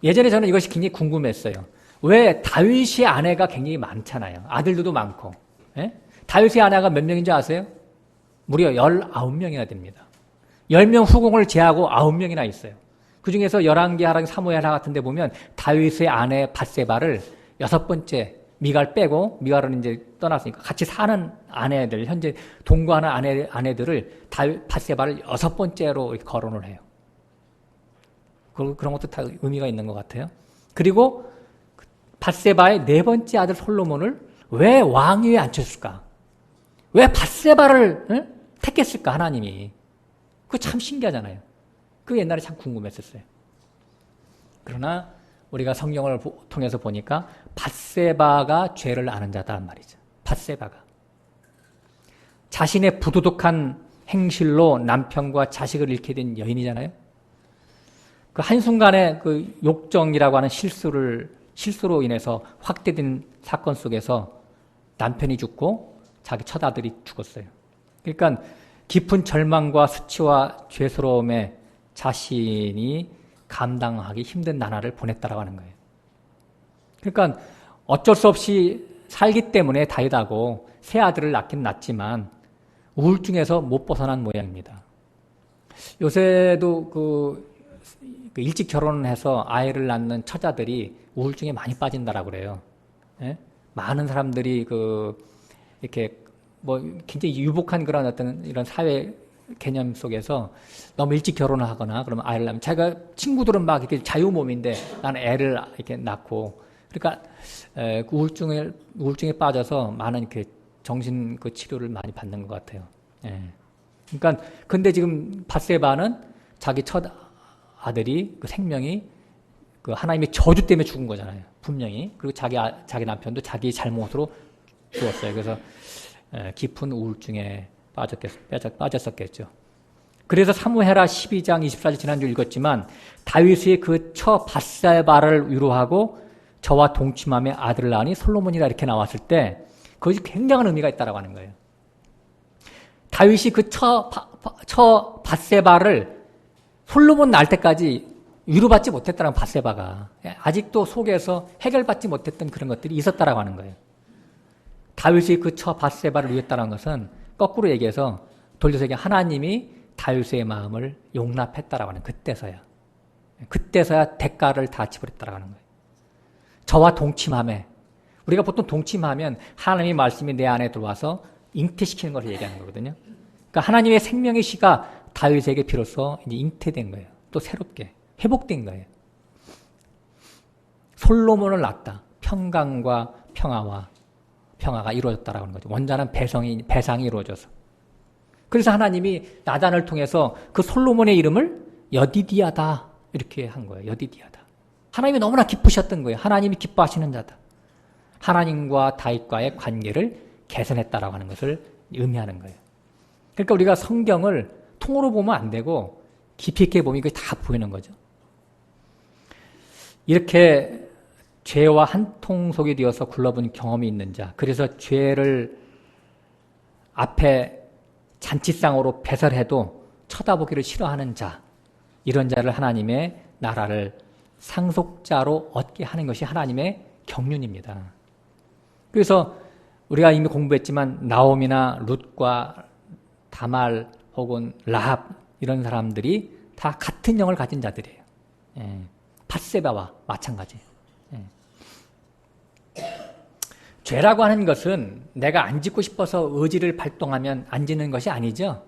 예전에 저는 이것이 굉장히 궁금했어요. 왜 다윗의 아내가 굉장히 많잖아요. 아들들도 많고. 다윗의 아내가 몇 명인 줄 아세요? 무려 19명이나 됩니다. 10명 후궁을 제하고 9명이나 있어요. 그 중에서 11개 하랑 사무엘 하나 같은 데 보면 다윗의 아내 밧세바를 6번째, 미갈 빼고, 미갈은 이제 떠났으니까 같이 사는 아내들, 현재 동거하는 아내들을 밧세바를 6번째로 거론을 해요. 그런 것도 다 의미가 있는 것 같아요. 그리고 밧세바의 4번째 아들 솔로몬을 왜 왕위에 앉혔을까? 왜 밧세바를 택했을까 하나님이? 그거 참 신기하잖아요. 그게 옛날에 참 궁금했었어요. 그러나 우리가 성경을 통해서 보니까 밧세바가 죄를 아는 자다는 말이죠. 밧세바가. 자신의 부도덕한 행실로 남편과 자식을 잃게 된 여인이잖아요. 그 한순간에 그 욕정이라고 하는 실수로 인해서 확대된 사건 속에서 남편이 죽고 자기 첫아들이 죽었어요. 그러니까 깊은 절망과 수치와 죄스러움에 자신이 감당하기 힘든 나날을 보냈다라고 하는 거예요. 그러니까 어쩔 수 없이 살기 때문에 다윗하고 세 아들을 낳긴 낳지만 우울증에서 못 벗어난 모양입니다. 요새도 그 일찍 결혼을 해서 아이를 낳는 처자들이 우울증에 많이 빠진다라고 그래요. 많은 사람들이 이렇게 굉장히 유복한 그런 어떤 이런 사회 개념 속에서 너무 일찍 결혼을 하거나 그러면 아이를 낳으면 자기가 친구들은 막 이렇게 자유몸인데 나는 애를 이렇게 낳고 그러니까 우울증에 빠져서 많은 이렇게 정신 치료를 많이 받는 것 같아요. 그러니까 근데 지금 밧세바는 자기 첫 아들이 그 생명이 그 하나님의 저주 때문에 죽은 거잖아요. 분명히. 그리고 자기 남편도 자기 잘못으로 죽었어요. 그래서 깊은 우울증에 빠졌었겠죠. 그래서 사무엘하 12장 24절 지난주 읽었지만 다윗이 그 처 밧세바를 위로하고 저와 동침함에 아들을 낳으니 솔로몬이라 이렇게 나왔을 때 그것이 굉장한 의미가 있다고 하는 거예요. 다윗이 그 처 밧세바를 솔로몬 낳을 때까지 위로받지 못했다는 밧세바가 아직도 속에서 해결받지 못했던 그런 것들이 있었다라고 하는 거예요. 다윗이 그 처 밧세바를 위했다는 것은 거꾸로 얘기해서 돌려서 얘기하면 하나님이 다윗의 마음을 용납했다라고 하는 그때서야 대가를 다 지불했다라고 하는 거예요. 저와 동침함에 우리가 보통 동침하면 하나님의 말씀이 내 안에 들어와서 잉태시키는 것을 얘기하는 거거든요. 그러니까 하나님의 생명의 씨가 다윗에게 비로소 이제 잉태된 거예요. 또 새롭게 회복된 거예요. 솔로몬을 낳았다. 평강과 평화가 이루어졌다라고 하는 거죠. 원자는 배상이 이루어져서. 그래서 하나님이 나단을 통해서 그 솔로몬의 이름을 여디디아다 이렇게 한 거예요. 여디디아다. 하나님이 너무나 기쁘셨던 거예요. 하나님이 기뻐하시는 자다. 하나님과 다윗과의 관계를 개선했다라고 하는 것을 의미하는 거예요. 그러니까 우리가 성경을 통으로 보면 안 되고 깊이 있게 보면 이게 다 보이는 거죠. 이렇게 죄와 한 통속이 되어서 굴러본 경험이 있는 자, 그래서 죄를 앞에 잔치상으로 배설해도 쳐다보기를 싫어하는 자, 이런 자를 하나님의 나라를 상속자로 얻게 하는 것이 하나님의 경륜입니다. 그래서 우리가 이미 공부했지만 나옴이나 룻과 다말 혹은 라합 이런 사람들이 다 같은 영을 가진 자들이에요. 밧세바와 마찬가지예요. 죄라고 하는 것은 내가 안 짓고 싶어서 의지를 발동하면 안 짓는 것이 아니죠.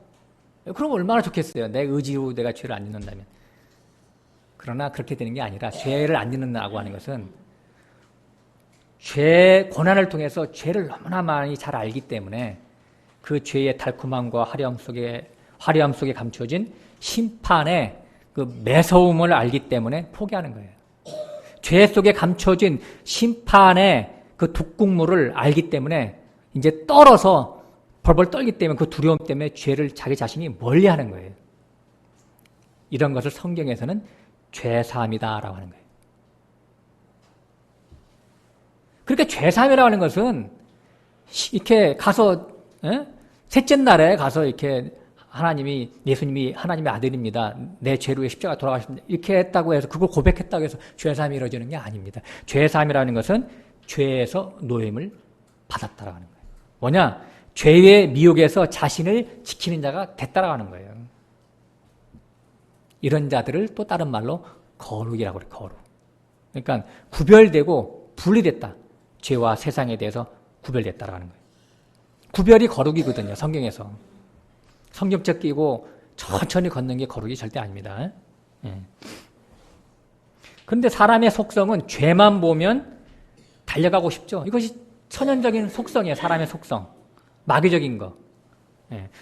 그럼 얼마나 좋겠어요. 내 의지로 내가 죄를 안 짓는다면. 그러나 그렇게 되는 게 아니라 죄를 안 짓는다고 하는 것은 죄의 고난을 통해서 죄를 너무나 많이 잘 알기 때문에 그 죄의 달콤함과 화려함 속에 감춰진 심판의 그 매서움을 알기 때문에 포기하는 거예요. 죄 속에 감춰진 심판의 그 독국물을 알기 때문에 이제 떨어서 벌벌 떨기 때문에 그 두려움 때문에 죄를 자기 자신이 멀리하는 거예요. 이런 것을 성경에서는 죄사함이다라고 하는 거예요. 그러니까 죄사함이라고 하는 것은 이렇게 가서 셋째 날에 가서 이렇게 예수님이 하나님의 아들입니다. 내 죄로 의 십자가 돌아가십니다. 이렇게 했다고 해서 그걸 고백했다고 해서 죄사함이 이루어지는 게 아닙니다. 죄사함이라는 것은 죄에서 노임을 받았다라고 하는 거예요. 뭐냐? 죄의 미혹에서 자신을 지키는 자가 됐다라고 하는 거예요. 이런 자들을 또 다른 말로 거룩이라고 그래요. 거룩. 그러니까 구별되고 분리됐다. 죄와 세상에 대해서 구별됐다라고 하는 거예요. 구별이 거룩이거든요. 성경에서. 성경책 끼고 천천히 걷는 게 거룩이 절대 아닙니다. 그런데 사람의 속성은 죄만 보면 달려가고 싶죠. 이것이 천연적인 속성이에요. 사람의 속성. 마귀적인 거.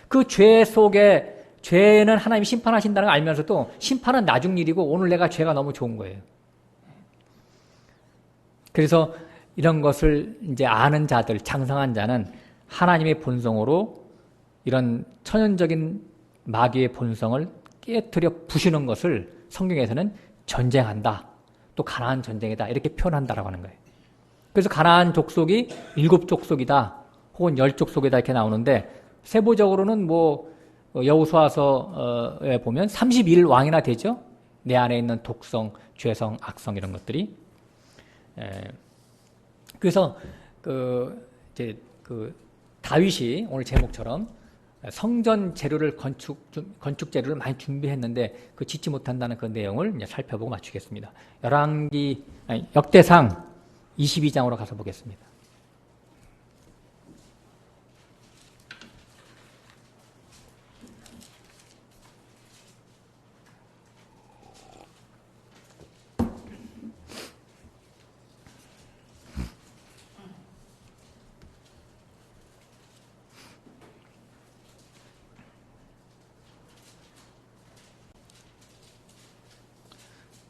그 죄 속에 죄는 하나님이 심판하신다는 걸 알면서도 심판은 나중 일이고 오늘 내가 죄가 너무 좋은 거예요. 그래서 이런 것을 이제 아는 자들, 장성한 자는 하나님의 본성으로 이런 천연적인 마귀의 본성을 깨뜨려 부수는 것을 성경에서는 전쟁한다. 또 가나안 전쟁이다. 이렇게 표현한다라고 하는 거예요. 그래서 가나안 족속이 7족속이다. 혹은 10족속이다 이렇게 나오는데 세부적으로는 여호수아서에 보면 31왕이나 되죠. 내 안에 있는 독성, 죄성, 악성 이런 것들이. 그래서 다윗이 오늘 제목처럼 성전 재료를 건축 재료를 많이 준비했는데 그 짓지 못한다는 그 내용을 이제 살펴보고 마치겠습니다. 역대상 22장으로 가서 보겠습니다.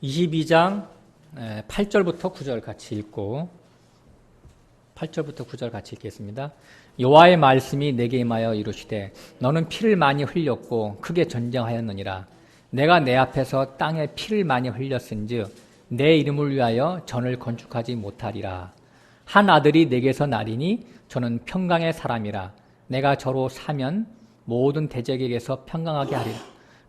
(22장) 8절부터 9절 같이 읽고 8절부터 9절 같이 읽겠습니다. 여호와의 말씀이 내게 임하여 이르시되 너는 피를 많이 흘렸고 크게 전쟁하였느니라. 내가 내 앞에서 땅에 피를 많이 흘렸은즉 내 이름을 위하여 전을 건축하지 못하리라. 한 아들이 내게서 나리니 저는 평강의 사람이라. 내가 저로 사면 모든 대적에게서 평강하게 하리라.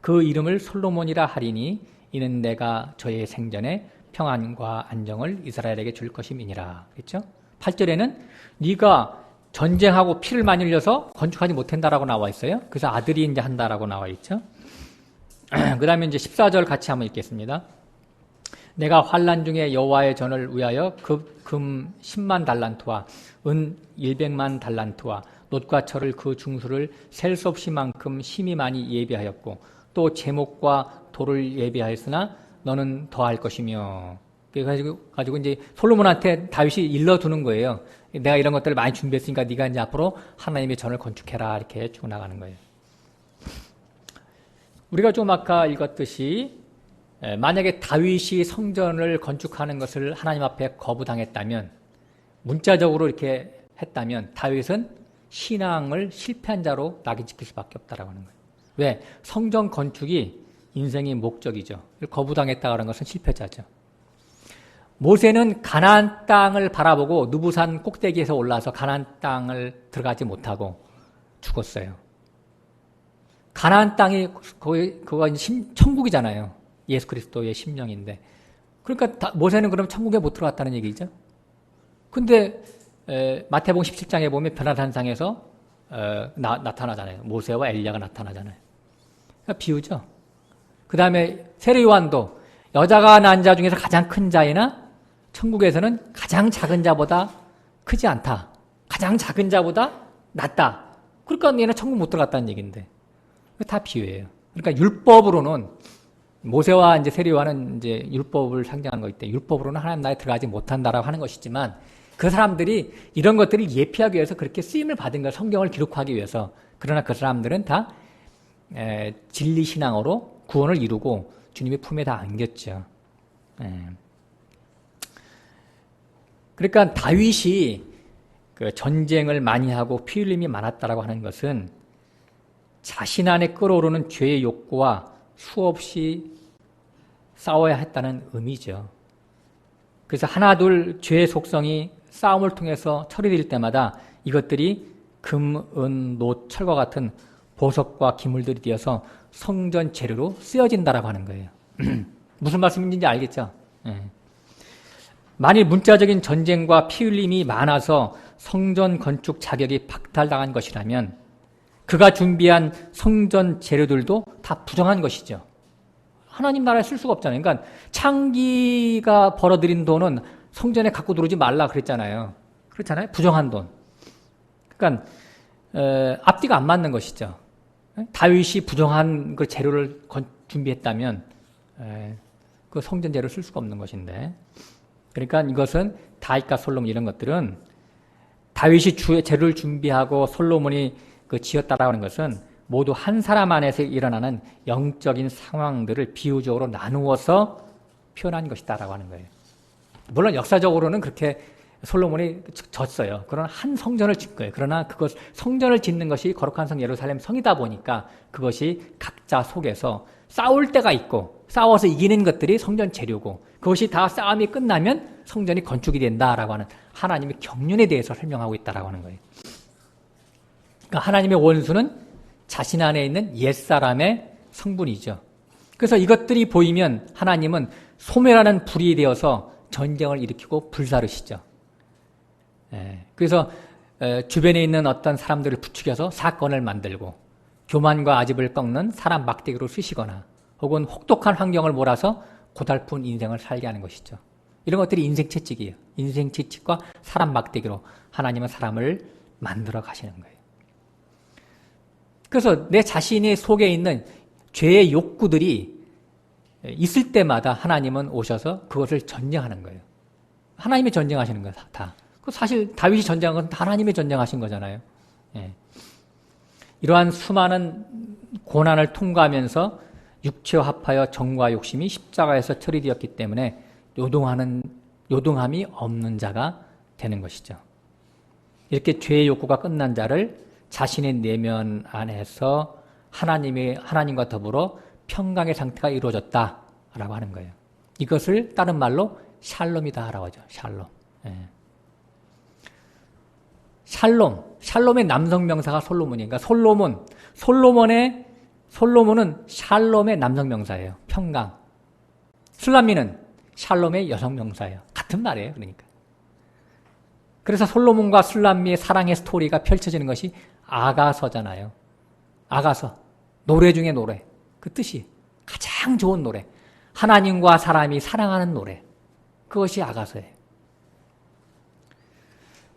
그 이름을 솔로몬이라 하리니 이는 내가 저의 생전에 평안과 안정을 이스라엘에게 줄 것임이니라. 그렇죠? 8절에는 네가 전쟁하고 피를 많이 흘려서 건축하지 못한다라고 나와 있어요. 그래서 아들이 이제 한다라고 나와 있죠. 그 다음에 이제 14절 같이 한번 읽겠습니다. 내가 환난 중에 여호와의 전을 위하여 금 10만 달란트와 은 100만 달란트와 놋과 철을 그 중수를 셀 수 없이 만큼 심히 많이 예비하였고 또 제목과 돌을 예비하였으나 너는 더할 것이며. 그래가지고 이제 솔로몬한테 다윗이 일러두는 거예요. 내가 이런 것들을 많이 준비했으니까 네가 이제 앞으로 하나님의 전을 건축해라 이렇게 쭉 나가는 거예요. 우리가 좀 아까 읽었듯이 만약에 다윗이 성전을 건축하는 것을 하나님 앞에 거부당했다면, 문자적으로 이렇게 했다면 다윗은 신앙을 실패한 자로 낙인 찍힐 수밖에 없다라고 하는 거예요. 왜? 성전 건축이 인생의 목적이죠. 거부당했다고 하는 것은 실패자죠. 모세는 가나안 땅을 바라보고 느부산 꼭대기에서 올라와서 가나안 땅을 들어가지 못하고 죽었어요. 가나안 땅이 그거 천국이잖아요. 예수 그리스도의 심령인데. 그러니까 모세는 그럼 천국에 못 들어갔다는 얘기죠. 근데 마태복음 17장에 보면 변화산상에서 나타나잖아요. 모세와 엘리야가 나타나잖아요. 그러니까 비유죠. 그 다음에 세례요한도 여자가 낳은 자 중에서 가장 큰 자이나 천국에서는 가장 작은 자보다 크지 않다. 가장 작은 자보다 낫다. 그러니까 얘는 천국 못 들어갔다는 얘기인데. 다 비유예요. 그러니까 율법으로는 모세와 이제 세례요한은 이제 율법을 상징하는 거기 때문에 율법으로는 하나님 나라에 들어가지 못한다라고 하는 것이지만 그 사람들이 이런 것들을 예피하기 위해서 그렇게 쓰임을 받은 걸 성경을 기록하기 위해서. 그러나 그 사람들은 다 진리 신앙으로 구원을 이루고 주님의 품에 다 안겼죠. 그러니까 다윗이 그 전쟁을 많이 하고 피 흘림이 많았다라고 하는 것은 자신 안에 끓어오르는 죄의 욕구와 수없이 싸워야 했다는 의미죠. 그래서 하나둘 죄의 속성이 싸움을 통해서 처리될 때마다 이것들이 금, 은, 놋, 철과 같은 보석과 기물들이 되어서 성전 재료로 쓰여진다라고 하는 거예요. 무슨 말씀인지 알겠죠? 만일 문자적인 전쟁과 피 흘림이 많아서 성전 건축 자격이 박탈당한 것이라면 그가 준비한 성전 재료들도 다 부정한 것이죠. 하나님 나라에 쓸 수가 없잖아요. 그러니까 창기가 벌어들인 돈은 성전에 갖고 들어오지 말라 그랬잖아요. 그렇잖아요. 부정한 돈. 그러니까 앞뒤가 안 맞는 것이죠. 다윗이 부정한 그 재료를 준비했다면 그 성전 재료를 쓸 수가 없는 것인데, 그러니까 이것은 다윗과 솔로몬 이런 것들은 다윗이 재료를 준비하고 솔로몬이 그 지었다라고 하는 것은 모두 한 사람 안에서 일어나는 영적인 상황들을 비유적으로 나누어서 표현한 것이다라고 하는 거예요. 물론 역사적으로는 그렇게 솔로몬이 졌어요. 그러나 한 성전을 짓 거예요. 그러나 그것 성전을 짓는 것이 거룩한 성 예루살렘 성이다 보니까 그것이 각자 속에서 싸울 때가 있고 싸워서 이기는 것들이 성전 재료고 그것이 다 싸움이 끝나면 성전이 건축이 된다라고 하는 하나님의 경륜에 대해서 설명하고 있다라고 하는 거예요. 그러니까 하나님의 원수는 자신 안에 있는 옛사람의 성분이죠. 그래서 이것들이 보이면 하나님은 소멸하는 불이 되어서 전쟁을 일으키고 불사르시죠. 그래서 주변에 있는 어떤 사람들을 부추겨서 사건을 만들고 교만과 아집을 꺾는 사람 막대기로 쓰시거나 혹은 혹독한 환경을 몰아서 고달픈 인생을 살게 하는 것이죠. 이런 것들이 인생 채찍이에요. 인생 채찍과 사람 막대기로 하나님은 사람을 만들어 가시는 거예요. 그래서 내 자신의 속에 있는 죄의 욕구들이 있을 때마다 하나님은 오셔서 그것을 전쟁하는 거예요. 하나님이 전쟁하시는 거예요, 다. 사실 다윗이 전쟁한 건 하나님이 전쟁하신 거잖아요. 이러한 수많은 고난을 통과하면서 육체와 합하여 정과 욕심이 십자가에서 처리되었기 때문에 요동함이 없는 자가 되는 것이죠. 이렇게 죄의 욕구가 끝난 자를 자신의 내면 안에서 하나님과 더불어 평강의 상태가 이루어졌다라고 하는 거예요. 이것을 다른 말로 샬롬이다라고 하죠. 샬롬. 예. 샬롬의 남성 명사가 솔로몬이니까 솔로몬은 샬롬의 남성 명사예요. 평강. 술람미는 샬롬의 여성 명사예요. 같은 말이에요. 그러니까. 그래서 솔로몬과 술람미의 사랑의 스토리가 펼쳐지는 것이 아가서잖아요. 아가서. 노래 중에 노래. 그 뜻이 가장 좋은 노래. 하나님과 사람이 사랑하는 노래. 그것이 아가서예요.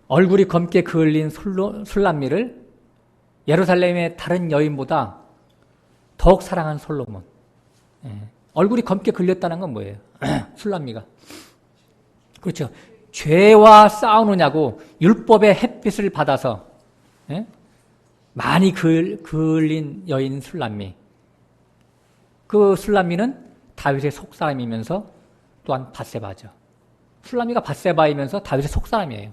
얼굴이 검게 그을린 술람미를 예루살렘의 다른 여인보다 더욱 사랑한 솔로몬. 예. 얼굴이 검게 그렸다는 건 뭐예요? 술람미가. 그렇죠. 죄와 싸우느냐고 율법의 햇빛을 받아서 예? 많이 그을린 여인 술람미. 그 술람미는 다윗의 속사람이면서 또한 밧세바죠. 술람미가 밧세바이면서 다윗의 속사람이에요.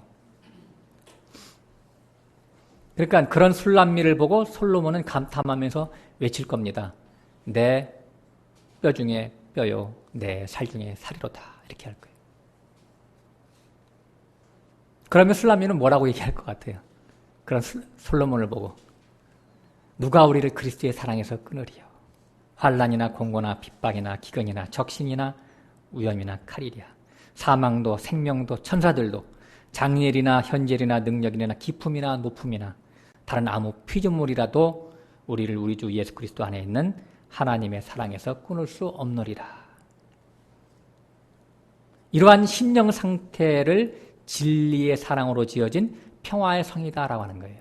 그러니까 그런 술람미를 보고 솔로몬은 감탄하면서 외칠 겁니다. 내 뼈 중에 뼈요, 내 살 중에 살이로다. 이렇게 할 거예요. 그러면 술람미는 뭐라고 얘기할 것 같아요? 그런 솔로몬을 보고 누가 우리를 그리스도의 사랑에서 끊으리요? 환난이나 공고나 핍박이나 기근이나 적신이나 위험이나 칼이랴. 사망도 생명도 천사들도 장렬이나 현절이나 능력이나 기품이나 높음이나 다른 아무 피조물이라도 우리를 우리 주 예수 그리스도 안에 있는 하나님의 사랑에서 끊을 수 없느리라. 이러한 심령 상태를 진리의 사랑으로 지어진 평화의 성이다라고 하는 거예요.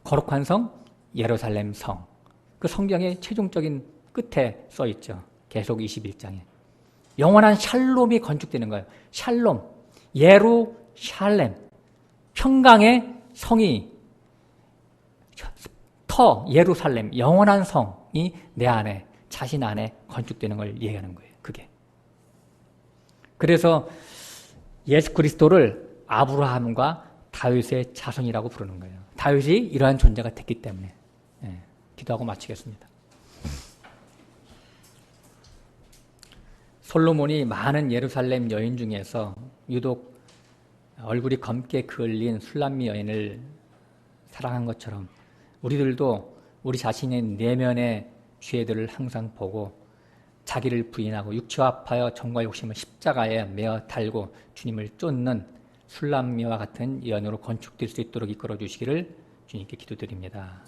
거룩한 성, 예루살렘 성. 그 성경의 최종적인 끝에 써 있죠. 계속 21장에. 영원한 샬롬이 건축되는 거예요. 샬롬, 예루샬렘, 평강의 성이 예루살렘, 영원한 성이 내 안에, 자신 안에 건축되는 걸 얘기하는 거예요. 그게. 그래서 예수 그리스도를 아브라함과 다윗의 자손이라고 부르는 거예요. 다윗이 이러한 존재가 됐기 때문에. 네, 기도하고 마치겠습니다. 솔로몬이 많은 예루살렘 여인 중에서 유독 얼굴이 검게 그을린 술람미 여인을 사랑한 것처럼 우리들도 우리 자신의 내면의 죄들을 항상 보고 자기를 부인하고 육체와 합하여 정과 욕심을 십자가에 메어 달고 주님을 쫓는 술람미와 같은 연으로 건축될 수 있도록 이끌어 주시기를 주님께 기도드립니다.